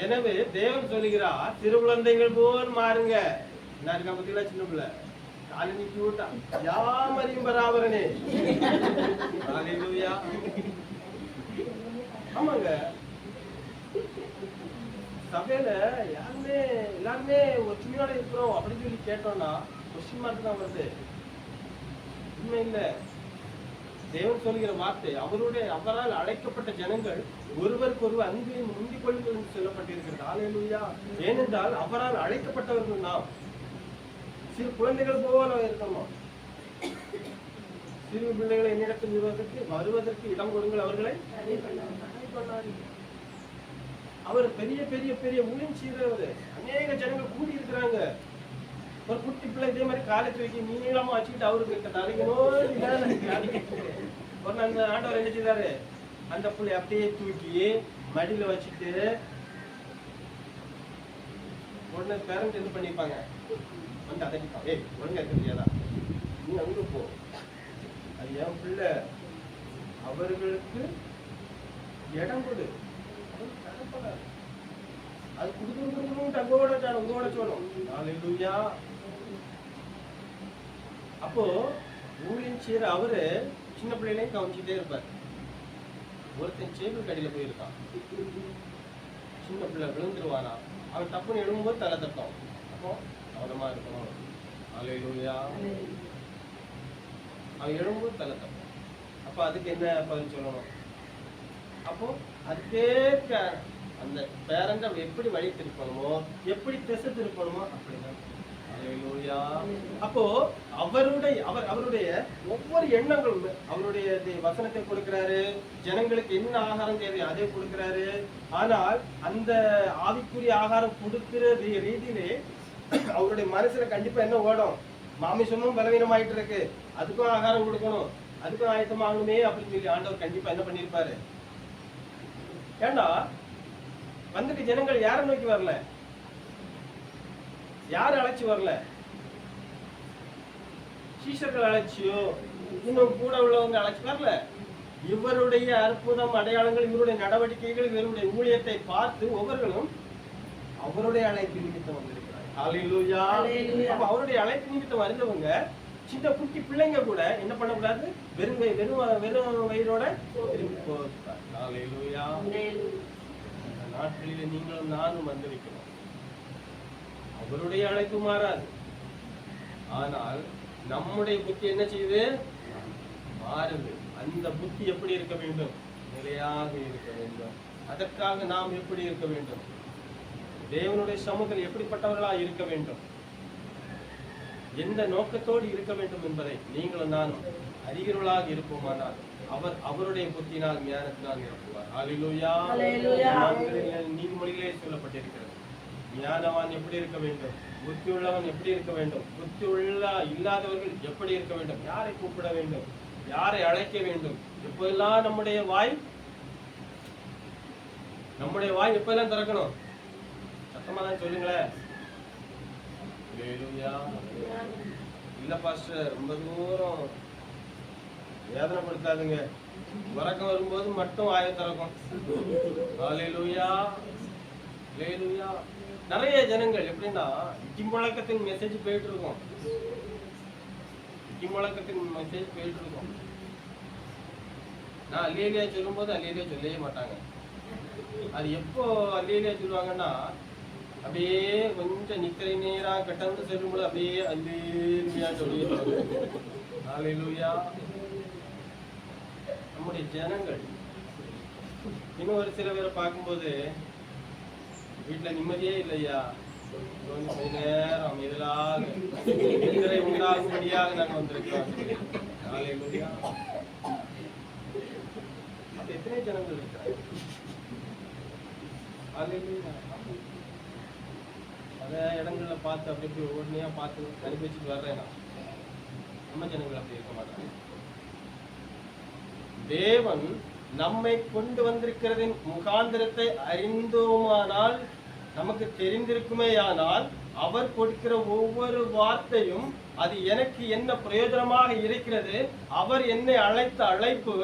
எனவே தேவன் சொல்லுகிறார், திருக்குழந்தைகள் போல் மாறுங்க. என்ன இருக்கா பத்தியா? சின்ன பிள்ளை காலனி கூட்டா யாமரையும் பராபரனே. அல்லேலூயா. ஆமாங்க, சபையில எல்லாருமே ஒற்றுமையோட இருக்கிறோம் அப்படின்னு சொல்லி கேட்டோம்னா கொஸ்டின் மார்க் தான் வருது. உண்மை இல்ல. தேவன் சொல்கிற வார்த்தை, அவரால் அழைக்கப்பட்ட ஜனங்கள் ஒருவருக்கு ஒருவர் அன்பையும் முந்திக் கொள்ளுங்கள் என்று சொல்லப்பட்டிருக்கிறது. அல்லேலூயா. ஏனென்றால் அவரால் அழைக்கப்பட்டவர்கள் நாம் சிறு குழந்தைகள் போல இருக்கணும். சிறு பிள்ளைகளை என்னிடத்தில் வருவதற்கு இடம் கொடுங்கள், அவர்களை அவர் பெரிய பெரிய பெரிய ஊழியம் செய்தவர். அநேக ஜனங்கள் கூடி இருக்கிறாங்க. ஒரு குட்டி பிள்ளை இதே மாதிரி காலை தூக்கி நீளமா வச்சுக்கிட்டு அவருக்கு தலைக்கணும். ஒரு அந்த ஆண்டவர் என்ன செய்தாரு, அந்த பிள்ளை அப்படியே தூக்கி மடியில வச்சுட்டு உடனே பேரண்ட் என்ன பண்ணிருப்பாங்க, வந்து அதட்டிப்பாங்க. ஏய் ஒழுங்கா இருக்க முடியாதா, நீ அங்க போ, அது என் பிள்ளை, அவர்களுக்கு இடம் கொடு. அது குடுக்கணும் உங்களோட சொல்லணும். அல்லேலூயா. அப்போ ஊழியம் செய்யற அவரு சின்ன பிள்ளைகளையும் கவனிச்சுட்டே இருப்பார். ஒருத்தன் சேவல் கடையில போயிருக்கான். சின்ன பிள்ளை விழுந்துருவானா, அவன் தப்புன்னு எழும்போது தலை தட்டும். அப்போ கவனமா இருக்கணும். அல்லேலூயா. அவன் எழும்போது தலை தட்டும். அப்ப அதுக்கு என்ன பதில் சொல்லணும்? அப்போ அதுக்கேற்ற அந்த பேரண்ட் அவர் எப்படி வழி திருப்பணுமோ, எப்படி திசை திருப்பணுமோ அப்படிதான். அல்லேலூயா. அப்போ அவருடைய ஒவ்வொரு எண்ணங்களும் அவருடைய வசனத்தை கொடுக்கிறாரு. ஜனங்களுக்கு என்ன ஆகாரம் தேவை அதை கொடுக்கிறாரு. ஆனால் அந்த ஆவிக்குரிய ஆகாரம் கொடுக்கிற ரீதியிலே அவருடைய மனசுல கண்டிப்பா என்ன ஓடும், மாமிசமும் பலவீனமாயிட்டு இருக்கு, அதுக்கும் ஆகாரம் கொடுக்கணும், அதுக்கும் ஆயத்தமாகணுமே அப்படின்னு சொல்லி ஆண்டவர் கண்டிப்பா என்ன பண்ணிருப்பாரு. ஏன்னா வந்துட்டு ஜனங்கள் யாரை நோக்கி வரல, யாரு அழைச்சி வரல, சீஷர்கள் அழைச்சியோ இன்னும் கூட உள்ளவங்க அழைச்சி வரல. இவருடைய அற்புதம் அடையாளங்கள், இவருடைய நடவடிக்கைகள், இவருடைய ஊழியத்தை பார்த்து ஒவ்வொருவரும் அவருடைய அழைப்பு நிமித்தம் வந்திருக்கிறார். அல்லேலூயா. அப்ப அவருடைய அழைப்பு நிமித்தம் அறிந்தவங்க சின்ன குட்டி பிள்ளைங்க கூட என்ன பண்ணக்கூடாது, வெறும் வயிறோட திரும்பி போகிறார். அல்லேலூயா. நாட்களிலே நீங்களும் நானும் வந்திருக்கிறோம். அவருடைய அழைப்பு மாறாது. ஆனால் நம்முடைய புத்தி என்ன செய்யுது, மாறுது. அந்த புத்தி எப்படி இருக்க வேண்டும், நிலையாக இருக்க வேண்டும். அதற்காக நாம் எப்படி இருக்க வேண்டும், தேவனுடைய சமூகத்தில் எப்படிப்பட்டவர்களாக இருக்க வேண்டும், எந்த நோக்கத்தோடு இருக்க வேண்டும் என்பதை நீங்களும் நானும் அறிகிறவர்களாக இருப்போமானால் அவருடைய புத்தினால் ஞானத்தினால் நிரப்புவார். அல்லேலூயா. நீதிமொழிகளே சொல்லப்பட்டிருக்கிறது, ஞானவான் எப்படி இருக்க வேண்டும், புத்தி உள்ளவன் எப்படி இருக்க வேண்டும், புத்தி இல்லாதவர்கள் எப்படி இருக்க வேண்டும், யாரை கூப்பிட வேண்டும், யாரை அழைக்க வேண்டும், எப்பெல்லாம் நம்முடைய வாய் எப்பெல்லாம் திறக்கணும், சத்தமா தான் சொல்லுங்களேன். இல்ல பாஸ்டர் ரொம்ப தூரம் வேதனைப்படுத்தாதுங்க, உறக்கம் வரும்போது மட்டும் வாயை திறக்கும். அல்லேலூயா. அல்லேலூயா. நிறைய ஜனங்கள் எப்படின்னா இடிமுழக்கத்தின் மெசேஜ் போயிட்டு இருக்கும், இடிமுழக்கத்தின் மெசேஜ் போயிட்டு இருக்கும். நான் அல்லேலியா சொல்லும் போது அல்லேலியா சொல்லவே மாட்டாங்க. அது எப்போ அல்லேலியா சொல்லுவாங்கன்னா, அப்படியே கொஞ்சம் நிக்கரை நேரா கட்டந்து சொல்லும்போது அப்படியே அல்லேலியா சொல்லிடுவாங்க. அல்லேலூயா. நம்முடைய ஜனங்கள் இன்னும் இன்னும் ஒரு சில பேரை பார்க்கும்போது வீட்டுல நிம்மதியே இல்லையா, கொஞ்ச நேரம் அமைதலாக நித்திரை உண்டாகும்படியாக நாங்க வந்திருக்கிறோம். ஹல்லேலூயா. அப்ப எத்தனை ஜனங்கள் இருக்கிறாங்க? ஹல்லேலூயா. பல இடங்கள்ல பார்த்து அப்படி இப்படி ஒவ்வொன்றையா பார்த்து அனுப்பி வச்சுட்டு வர்றேன் நான். நம்ம ஜனங்கள் அப்படி இருக்க மாட்டாங்க. தேவன் நம்மை கொண்டு வந்திருக்கிறதின் முகாந்திரத்தை அறிந்தோமானால், நமக்கு தெரிந்திருக்குமேயானால், அவர் கொடுக்கிற ஒவ்வொரு வார்த்தையும் அது எனக்கு என்ன பிரயோஜனமாக இருக்கிறது, அவர் என்னை அழைத்த அழைப்பு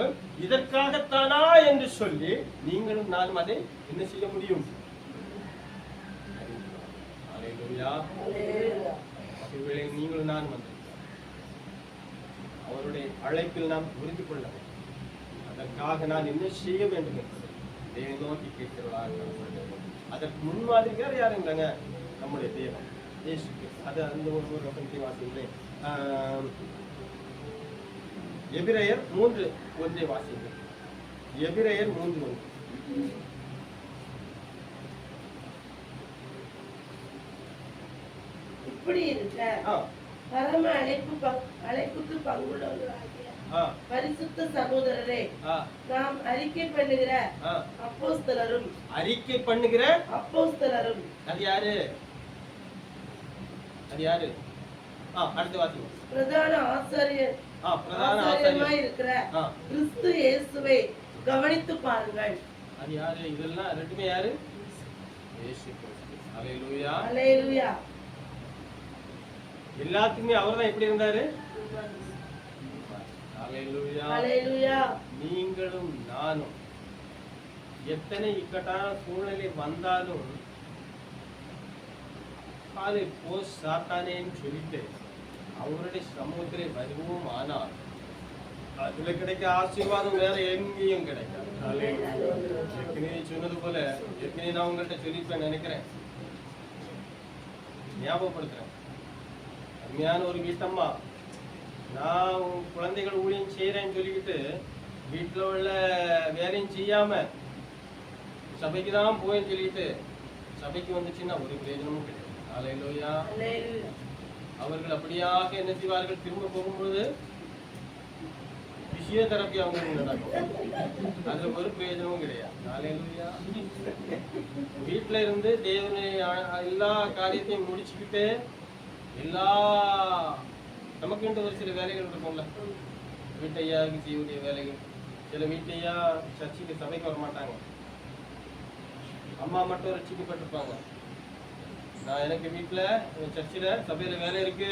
இதற்காகத்தானா என்று சொல்லி நீங்களும் நானும் அதை என்ன செய்ய முடியும்? நீங்களும் நான் வந்து அவருடைய அழைப்பில் நாம் உறுதி கொள்ள வேண்டும். அதற்காக நான் என்ன செய்ய வேண்டும் என்பதை தேவனை நோக்கி கேட்கிறவர்களாக. அதற்கு முன்மாதிரியாக யாரும் இல்லைங்க, நம்முடைய தேவன் இயேசு கிறிஸ்து. அது அந்த ஒரு வசனத்தை வாசிக்கிறேன். எபிரேயர் 3:1 வாசிக்கிறேன். எபிரேயர் 3:1. இப்படி இருக்க பரம அழைப்புக்கு பங்குள்ளவர்களாகிய பரிசுத்த சகோதரரே, நாம் அறிக்கை பண்ணுகிற அப்போஸ்தலரும் அது யாரு? அடுத்த வாசி. பிரதான ஆசாரியமாய் இருக்கிற கிறிஸ்து இயேசுவை கவனித்து பாருங்கள். அது யாரு? இதெல்லாம் ரெண்டுமே யாரு? இயேசு கிறிஸ்து. ஹல்லேலூயா. ஹல்லேலூயா. எல்லாத்துக்குமே அவர்தான் எப்படி இருந்தாரு? நீங்களும் நானும் எத்தனை இக்கட்டான சூழ்நிலை வந்தாலும் காலை போஸ் சாத்தானேன்னு சொல்லிட்டு அவருடைய சமூகத்திலே வருவோம். ஆனால் அதுல கிடைக்க ஆசீர்வாதம் வேற எங்கேயும் கிடைக்காது. ஏற்கனவே சொன்னது போல ஏற்கனவே நான் உங்கள்கிட்ட சொல்லிப்பேன் நினைக்கிறேன், ஞாபகப்படுத்துறேன். அருமையான ஒரு வீட்டம்மா, நான் குழந்தைகள் ஊழியம் செய்யறேன்னு சொல்லிக்கிட்டு வீட்டுல உள்ள வேலையும் செய்யாம சபைக்கு தான் போயின்னு சொல்லிட்டு சபைக்கு வந்துச்சுன்னா ஒரு பிரயோஜனமும் கிடையாது. ஹல்லேலூயா. அவர்கள் அப்படியாக என்ன செய்வார்கள்? திரும்ப போகும்போது பிசியோதெரப்பி அவங்க நடக்கும். அதுல ஒரு பிரயோஜனமும் கிடையாது. ஹல்லேலூயா. வீட்டுல இருந்து தேவனை எல்லா காரியத்தையும் முடிச்சுக்கிட்டு எல்லா நமக்கு ஒரு சில வேலைகள் இருக்கும்ல, வீட்டையாவுக்கு செய்யக்கூடிய வேலைகள். சில வீட்டையா சர்ச்சுக்கு சபைக்கு வர மாட்டாங்க, அம்மா மட்டும் ரட்சிக்கப்பட்டிருப்பாங்க. நான் எனக்கு வீட்டுல சர்ச்சில் சபையில வேலை இருக்கு,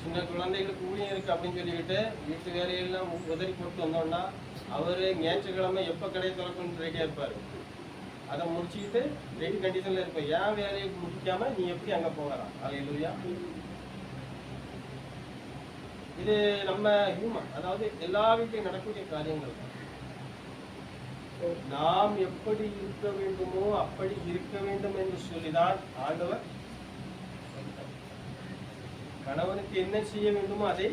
சின்ன குழந்தைகளுக்கு ஊழியம் இருக்கு அப்படின்னு சொல்லிக்கிட்டு வீட்டு வேலையெல்லாம் உதறி போட்டு வந்தோம்னா அவரு ஞாயிற்றுக்கிழமை எப்ப கடை திறக்கணும்னு ரெடியா இருப்பாரு. அதை முடிச்சுக்கிட்டு ரெடி கண்டிஷன்ல இருப்பேன். ஏன் வேலையை முடிக்காம நீ எப்படி அங்க போகலாம்? ஹல்லேலூயா. இது நம்ம ஹியூமன், அதாவது எல்லா வீட்லையும் நடக்கக்கூடிய காரியங்கள். நாம் எப்படி இருக்க வேண்டுமோ அப்படி இருக்க வேண்டும் என்று சொல்லிதான் ஆண்டவர். கணவனுக்கு என்ன செய்ய வேண்டுமோ அதை,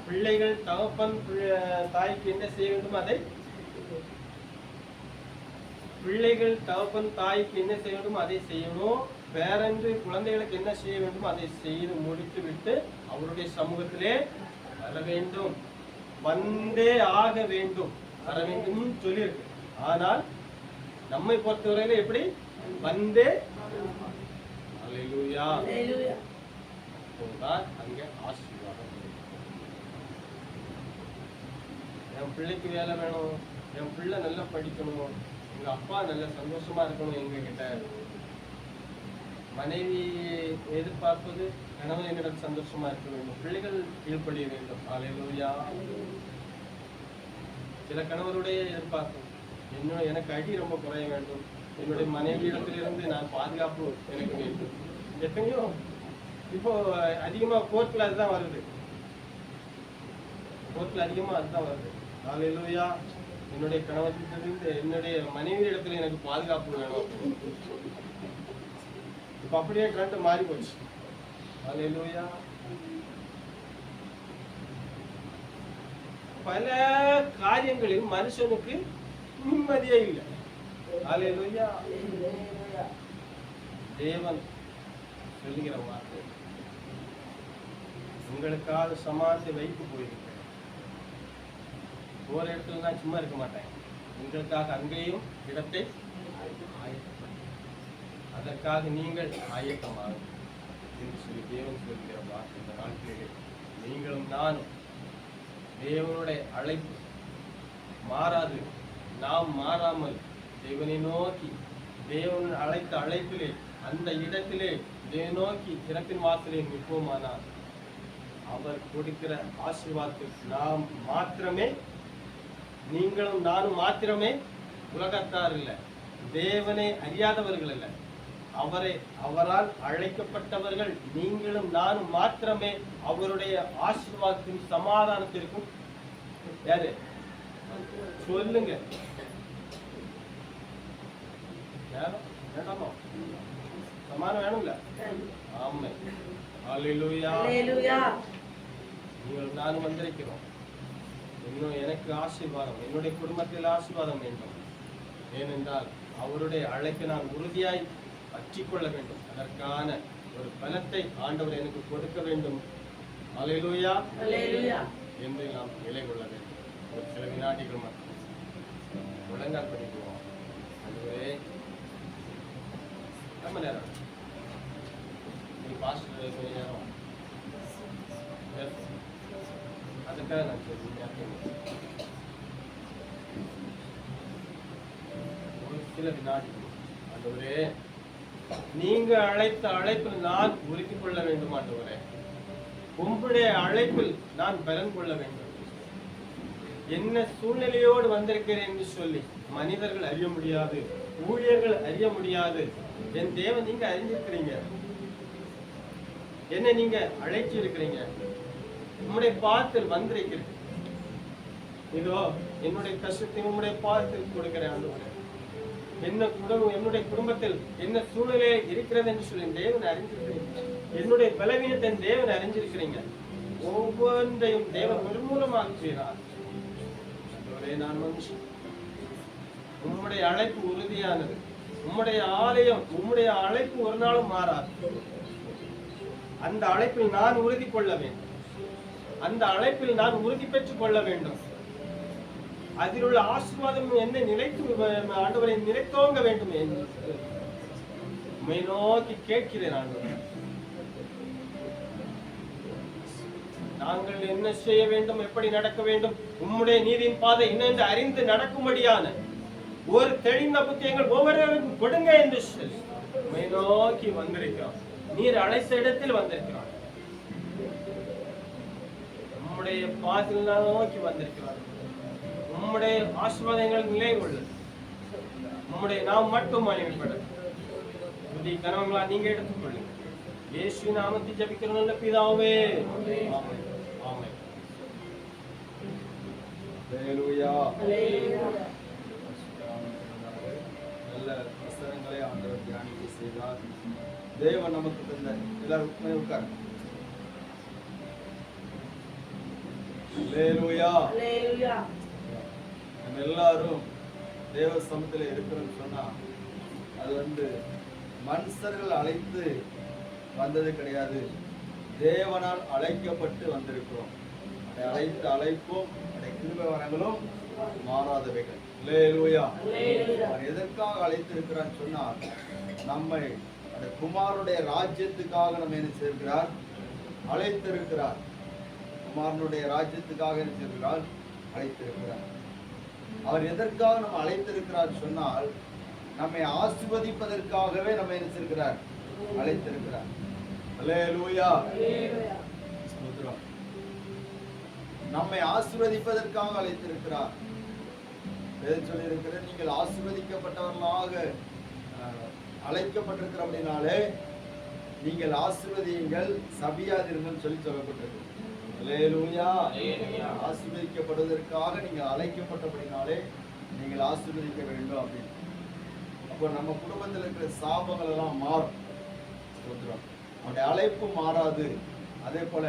பிள்ளைகள் தகப்பன் தாய்க்கு என்ன செய்ய வேண்டுமோ அதை, பிள்ளைகள் தகப்பன் தாய்க்கு என்ன செய்ய வேண்டுமோ அதை செய்யணும். பேரன்று குழந்தைகளுக்கு என்ன செய்ய வேண்டுமோ அதை செய்து முடித்து விட்டு அவருடைய சமூகத்திலே வர வேண்டும், வந்தே ஆக வேண்டும், வர வேண்டும் சொல்லியிருக்கு. ஆனால் நம்மை பொறுத்தவரையில எப்படி? வந்தே ஹல்லேலூயா அங்கே ஆசீர்வாதம். என் பிள்ளைக்கு வேலை வேணும், என் பிள்ளை நல்லா படிக்கணும், எங்க அப்பா நல்ல சந்தோஷமா இருக்கணும், எங்க கிட்ட மனைவி எதிர்பார்ப்பது கணவன் என்னிடம் சந்தோஷமா இருக்க வேண்டும், பிள்ளைகள் கீழ்ப்படிய வேண்டும். ஹல்லேலூயா. சில கணவருடைய எதிர்பார்ப்பு எனக்கு அடி ரொம்ப குறைய வேண்டும், என்னுடைய மனைவியிடத்திலிருந்து நான் பாதுகாப்பு எனக்கு வேண்டும். எத்தனையோ இப்போ அதிகமா கோர்ட்ல அதுதான் வருது, கோர்ட்ல அதிகமா அதுதான் வருது. ஹல்லேலூயா. என்னுடைய கணவனிடத்திலிருந்து என்னுடைய மனைவியிடத்துல எனக்கு பாதுகாப்பு வேணும். இப்ப அப்படியே ட்ரெண்ட் மாறி போச்சு. ஹல்லேலூயா. பல காரியங்களில் மனுஷனுக்கு நிம்மதியே இல்லை. ஹல்லேலூயா. தேவன் சொல்லுகிற வார்த்தை, உங்களுக்காக சமாதி வைத்து போயிருக்கிறேன். ஒரு இடத்துல நான் சும்மா இருக்க மாட்டேன், உங்களுக்காக அங்கேயும் இடத்தை அதற்காக நீங்கள் ஆயத்தமாக என்று சொல்லி தேவன் சொல்கிற வார்த்தை. இந்த நாட்களிலே நீங்களும் நானும் தேவனுடைய அழைப்பு மாறாது, நாம் மாறாமல் தேவனை நோக்கி, தேவன் அழைத்த அழைப்பிலே அந்த இடத்திலே தேவனை நோக்கி திறப்பின் வாசலை நிற்போமானால் அவர் கொடுக்கிற ஆசீர்வாதத்துக்கு நாம் மாத்திரமே, நீங்களும் நானும் மாத்திரமே உலகத்தார் இல்லை, தேவனை அறியாதவர்கள் இல்லை, அவரால் அழைக்கப்பட்டவர்கள் நீங்களும் நானும் மாத்திரமே அவருடைய ஆசீர்வாதத்தின் சமாதானத்திற்கும் யாரு சொல்லுங்க. யாரும் வேண்டாமோ? சமாதானம் வேணும்ல? ஆமை. ஹல்லேலூயா. நீங்கள் நானும் வந்திருக்கிறோம். இன்னும் எனக்கு ஆசீர்வாதம், என்னுடைய குடும்பத்தில் ஆசீர்வாதம் வேண்டும். ஏனென்றால் அவருடைய அழைப்பை நான் உறுதியாய் பற்றிக்கொள்ள வேண்டும். அதற்கான ஒரு பலத்தை ஆண்டவர் எனக்கு கொடுக்க வேண்டும். ஹல்லேலூயா என்று நாம் நிலை கொள்ள வேண்டும். ஒரு சில வினாடிகள் மட்டும் முழங்கால் படிக்குவோம். அதுவே ரொம்ப நேரம் பாஸ்டர் கொஞ்ச நேரம் அதுக்காக நான் ஒரு சில வினாடிகள். ஆண்டவரே, நீங்க அழைத்த அழைப்பில் நான் உறுதி கொள்ள வேண்டும். ஆண்டவரே, உங்களுடைய அழைப்பில் நான் பலன் கொள்ள வேண்டும். என்ன சூழ்நிலையோடு வந்திருக்கிறேன் என்று சொல்லி மனிதர்கள் அறிய முடியாது, ஊழியர்கள் அறிய முடியாது. என் தேவன் நீங்க அறிஞ்சிருக்கிறீங்க, என்ன நீங்க அழைச்சி இருக்கிறீங்க, உம்முடைய பாதத்தில் வந்திருக்கிறேன். இதோ என்னுடைய கஷ்டத்தை உம்முடைய பாதத்தில் கொடுக்கிறேன். ஆண்டவரே, என்னுடைய குடும்பத்தில் என்ன சூழ்நிலை இருக்கிறது என்று சொல்லி தேவன் அறிஞ்சிருக்கிறீங்க. என்னுடைய பலவீனத்தை தேவன் அறிஞ்சிருக்கிறீங்க. ஒவ்வொன்றையும் தேவன் நிர்மூலமாக்குகிறார். நான் மனுஷன், உம்முடைய அழைப்பு உறுதியானது. உம்முடைய ஆலயம், உம்முடைய அழைப்பு ஒரு நாளும் மாறாது. அந்த அழைப்பில் நான் உறுதி கொள்ள வேண்டும். அந்த அழைப்பில் நான் உறுதி பெற்றுக் கொள்ள வேண்டும். அதில் உள்ள ஆசீர்வாதம் என்னை நிலைத்து, ஆண்டவரை நிலைத்தோங்க வேண்டும் என்று உம்மை நோக்கி கேட்கிறேன். ஆண்டவரே, நாங்கள் என்ன செய்ய வேண்டும், எப்படி நடக்க வேண்டும், உம்முடைய நீதியின் பாதை என்னென்று அறிந்து நடக்கும்படியான ஒரு தெளிந்த புத்தி எங்கள் ஒவ்வொருவருக்கும் கொடுங்க என்று சொல்லி உம்மை நோக்கி வந்திருக்கிறோம். நீர் அழைத்த இடத்தில் வந்திருக்கிறார். உம்முடைய பாதையில் நோக்கி வந்திருக்கிறார். உம்முடைய ஆசீர்வாதங்கள் நிலை உள்ளது. உம்முடைய நாம் மட்டும் மகிமைப்பட புதிய கனவுகளா நீங்க எடுத்துக்கொள்ளுங்க. இயேசு நாமத்தில் ஜெபிக்கிற நல்ல பிதாவே, ஆமென். ஆமென். ஹல்லேலூயா. நல்ல வசனங்களை ஆண்டவர் தியானிக்க செய்தார். தேவன் நமக்கு தந்த எல்லாரும் உட்கார். ஹல்லேலூயா. நம்ம எல்லாரும் தேவ சமூகத்தில் இருக்கிறோம்னு சொன்னா அது மனுஷர்கள் அழைத்து வந்தது கிடையாது. தேவனால் அழைக்கப்பட்டு வந்திருக்கிறோம். அதை அழைத்த அழைப்பும் கிருபை வரங்களும் மாறாதவைகள். ஹல்லேலூயா. அவர் எதற்காக அழைத்திருக்கிறார் சொன்னால், நம்மை அந்த குமாரனுடைய ராஜ்யத்துக்காக நம்ம என்ன செய்கிறார், அழைத்திருக்கிறார். குமாரனுடைய ராஜ்யத்துக்காக என்ன செய்கிறார், அழைத்திருக்கிறார். அவர் எதற்காக நம்ம அழைத்திருக்கிறார் சொன்னால், நம்மை ஆசீர்வதிப்பதற்காகவே நம்ம என்ன செய்கிறார், அழைத்திருக்கிறார். ஹல்லேலூயா. நம்மை ஆசீர்வதிப்பதற்காக அழைத்திருக்கிறார். சொல்லி இருக்கிற நீங்கள் ஆசீர்வதிக்கப்பட்டவர்களாக அழைக்கப்பட்டிருக்கிற அப்படின்னாலே நீங்கள் ஆசீர்வதியுங்கள், சபியாதிருங்கள் சொல்லி சொல்லப்பட்டிருக்கு. ஹல்லேலூயா. ஆசீர்வதிக்கப்படுவதற்காக நீங்கள் அழைக்கப்பட்டபடினாலே நீங்கள் ஆசீர்வதிக்க வேண்டும் அப்படின்னு. அப்போ நம்ம குடும்பத்தில் இருக்கிற சாபங்கள் எல்லாம் மாறும். அவனுடைய அழைப்பு மாறாது. அதே போல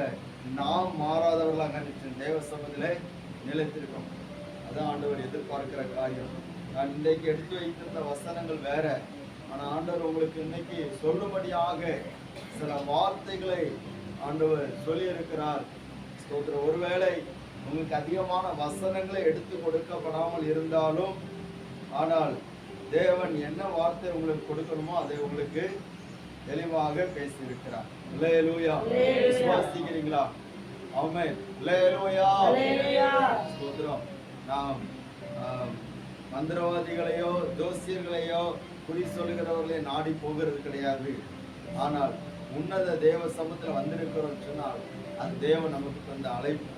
நாம் மாறாதவர்களாக தேவ சமூகத்திலே நிலைத்திருக்கோம். அதான் ஆண்டவர் எதிர்பார்க்கிற காரியம். நான் இன்றைக்கு எடுத்து வைத்திருந்த வசனங்கள் வேற. ஆனா ஆண்டவர் உங்களுக்கு இன்னைக்கு சொல்லும்படியாக சில வார்த்தைகளை ஆண்டவர் சொல்லி இருக்கிறார். ஸ்தோத்திரம். ஒருவேளை உங்களுக்கு அதிகமான வசனங்களை எடுத்து கொடுக்கப்படாமல் இருந்தாலும், ஆனால் தேவன் என்ன வார்த்தை உங்களுக்கு கொடுக்கணுமோ அதை உங்களுக்கு தெளிவாக பேசியிருக்கிறார். அல்லேலூயா. விசுவாசிக்கிறீங்களா? ஆமென். அல்லேலூயா. ஸ்தோத்திரம். நாம் மந்திரவாதிகளையோ ஜோசியர்களையோ குறி சொல்லுகிறவர்களே நாடி போகிறது கிடையாது. ஆனால் உன்னத தேவ சமூகத்தில் வந்திருக்கிறோம் சொன்னால் அது தேவன் நமக்கு தந்த அழைப்பு.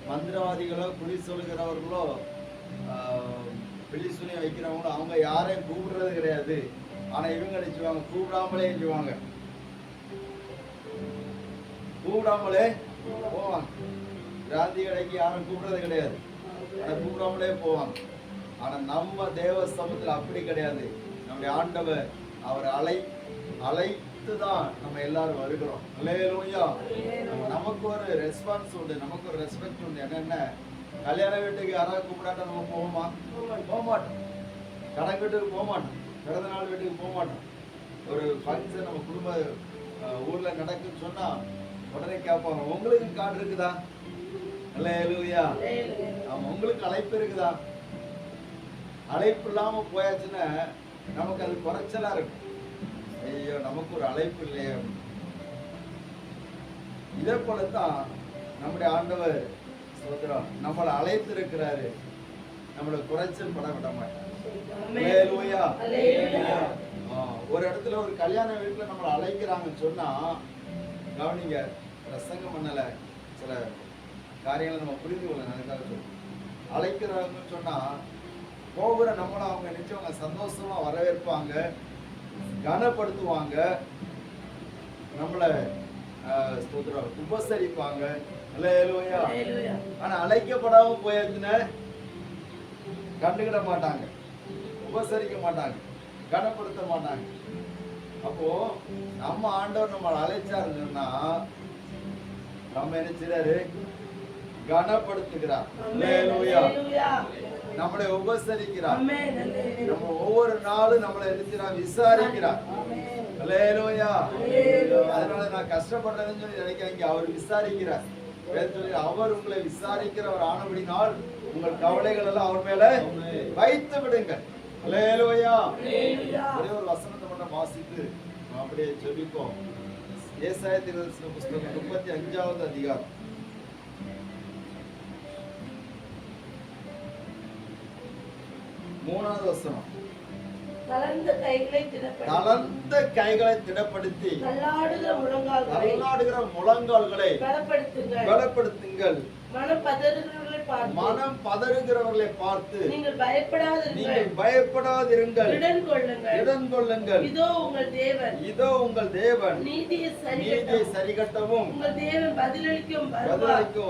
மந்திரவாதிகளோ குறி சொல்லுகிறவர்களோ பிடிசுனி வைக்கிறவங்களோ அவங்க யாரையும் கூப்பிடுறது கிடையாது. ஆனா இவங்க நினைச்சுவாங்க கூப்பிடாமலே நினைச்சுவாங்க, கூப்பிடாமலே போவாங்க. கிராந்தி கடைக்கு யாரும் கூப்பிடுறது கிடையாது, ஆனா கூப்பிடாமலே போவாங்க. ஆனா நம்ம தேவ சமூகத்தில் அப்படி கிடையாது. நம்முடைய ஆண்டவர் அவர் அழைத்து தான் நம்ம எல்லாரும் வருகிறோம். அல்லேலூயா. நமக்கு ஒரு ரெஸ்பான்ஸ் உண்டு, நமக்கு ஒரு ரெஸ்பெக்ட் உண்டு. என்னென்ன கல்யாண வீட்டுக்கு யாராவது கூப்பிடாட்டா நம்ம போவோமா? போக மாட்டோம். கடன் வீட்டுக்கு போக மாட்டோம், பிறந்த நாள் வீட்டுக்கு போக மாட்டோம். ஒரு ஃபங்க்ஷன் நம்ம குடும்ப ஊர்ல நடக்குன்னு சொன்னா உடனே கேட்பாங்க, உங்களுக்கு கார்டு இருக்குதா? அல்லேலூயா. ஆமா, உங்களுக்கு அழைப்பு இருக்குதா? அழைப்பு இல்லாம போயாச்சுன்னா நமக்கு அது குறைச்சலா இருக்கு. ஐயோ, நமக்கு ஒரு அழைப்பு இல்லையே. இதே போலத்தான் நம்முடைய ஆண்டவர் சோதரம் நம்மளை அழைத்து இருக்கிறாரு. நம்மளை குறைச்சல் பட விட மாட்டார். ஒரு இடத்துல ஒரு கல்யாண வீட்டுல நம்மளை அழைக்கிறாங்கன்னு சொன்னா கவனிங்க, பிரசங்கம் பண்ணல, சில காரியங்களை நம்ம புரிந்து கொள்ள அதுக்காக சொல்றோம். அழைக்கிறாங்கன்னு சொன்னா போகிற நம்மள அவங்க நினைச்சவங்க சந்தோஷமா வரவேற்பாங்க, கனப்படுத்துவாங்க, நம்மள உபசரிப்பாங்க. ஆனா அழைக்கப்படாம போயாச்சுன்னா கண்டுகிட மாட்டாங்க, உபசரிக்க மாட்டாங்க, கனப்படுத்த மாட்டாங்க. அப்போ நம்ம ஆண்டவர் நம்மளை அழைச்சாருன்னா நம்ம என்ன செய்றாரு? கனப்படுத்துகிறார். நம்மளை உபசரிக்கிறார். நம்ம ஒவ்வொரு நாளும் நம்மளை விசாரிக்கிறார். அதனால நான் கஷ்டப்பட்டதுன்னு சொல்லி நினைக்காங்க, அவர் விசாரிக்கிறார். அவர் உங்களை விசாரிக்கிறவர் ஆனபடினால் உங்கள் கவலைகள் எல்லாம் அவர் மேல வைத்து விடுங்கள். அல்லேலூயா. ஒரே ஒரு வசனத்தை மட்டும் வாசித்து அப்படியே சொல்லிப்போம். ஏசாயா தீர்க்கதரிசன புத்தகம் 35வது அதிகாரம் 3வது வசனம். தளர்ந்த கைகளை திடப்படுத்தி தள்ளாடுகிற முழங்கால்களை பலப்படுத்துங்கள். மனம் பதறுகிறவர்களை பார்த்து நீங்கள் பயப்படாதிருங்கள், இடம் கொள்ளுங்கள். இதோ உங்கள் தேவன் நீதியை சரிகட்டவும் உங்கள் தேவன் பதிலளிக்கும்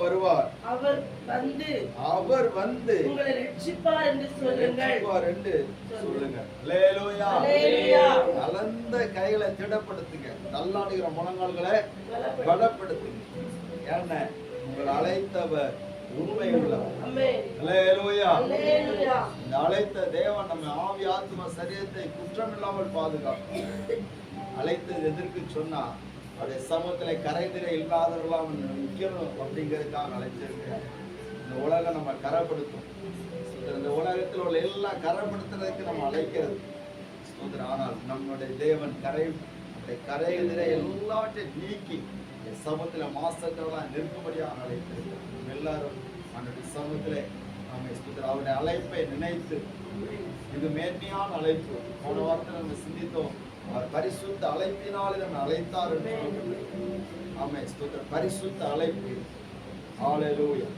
வருவார். அவர் வந்து உங்களை ரட்சிப்பார் என்று சொல்லுங்கள். கலந்த கைகளை திடப்படுத்துங்க, தள்ளாடுகிற முழங்கால்களை பலப்படுத்துங்க. என்ன? உங்கள் அழைத்தவர் உண்மை உள்ளவர். இந்த அழைத்த தேவன் நம்ம ஆவி ஆத்ம சரீரத்தை குற்றம் இல்லாமல் பாதுகாக்கும். அழைத்தது எதற்கு சொன்னா அவருடைய சமூகத்துல கரைதிரை இல்லாதவர்களாம் நிற்கணும் அப்படிங்கிறதுக்காக அழைச்சிருக்க. இந்த உலகம் நம்ம கரைப்படுத்தும். இந்த உலகத்தில் உள்ள எல்லாம் கரைப்படுத்துறதுக்கு நம்ம அழைக்கிறது. ஆனால் நம்முடைய தேவன் கரைதிரை எல்லாவற்றையும் நீக்கி சமூகத்துல மாசத்தெல்லாம் நிற்கும்படியாக அழைத்திருக்கிறார். எல்லாரும் அவனுடைய சமூகத்திலே அவருடைய அழைப்பை நினைத்து, இது மேன்மையான அழைப்பு. போன வாரத்தில் நம்ம சிந்தித்தோம், அவர் பரிசுத்த அழைப்பினால் நம்ம அழைத்தார் என்று சொல்லப்பட்டது. பரிசுத்த அழைப்பு. ஹல்லேலூயா.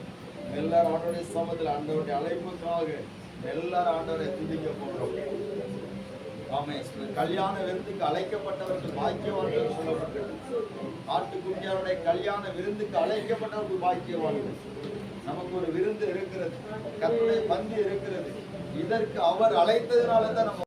எல்லாரும் ஆண்டவருடைய சமூகத்தில் ஆண்டவருடைய அழைப்புக்காக எல்லாரும் ஆண்டவரை துதிக்க போகிறோம். கல்யாண விருந்துக்கு அழைக்கப்பட்டவர்கள் பாக்கியவான்கள் சொல்லப்பட்டது. ஆட்டுக்குட்டியாருடைய கல்யாண விருந்துக்கு அழைக்கப்பட்டவர்கள் பாக்கியவான்கள். நமக்கு ஒரு விருந்து இருக்கிறது, கர்த்தருடைய பந்தி இருக்கிறது. இதற்கு அவர் அழைத்ததுனால தான் நம்ம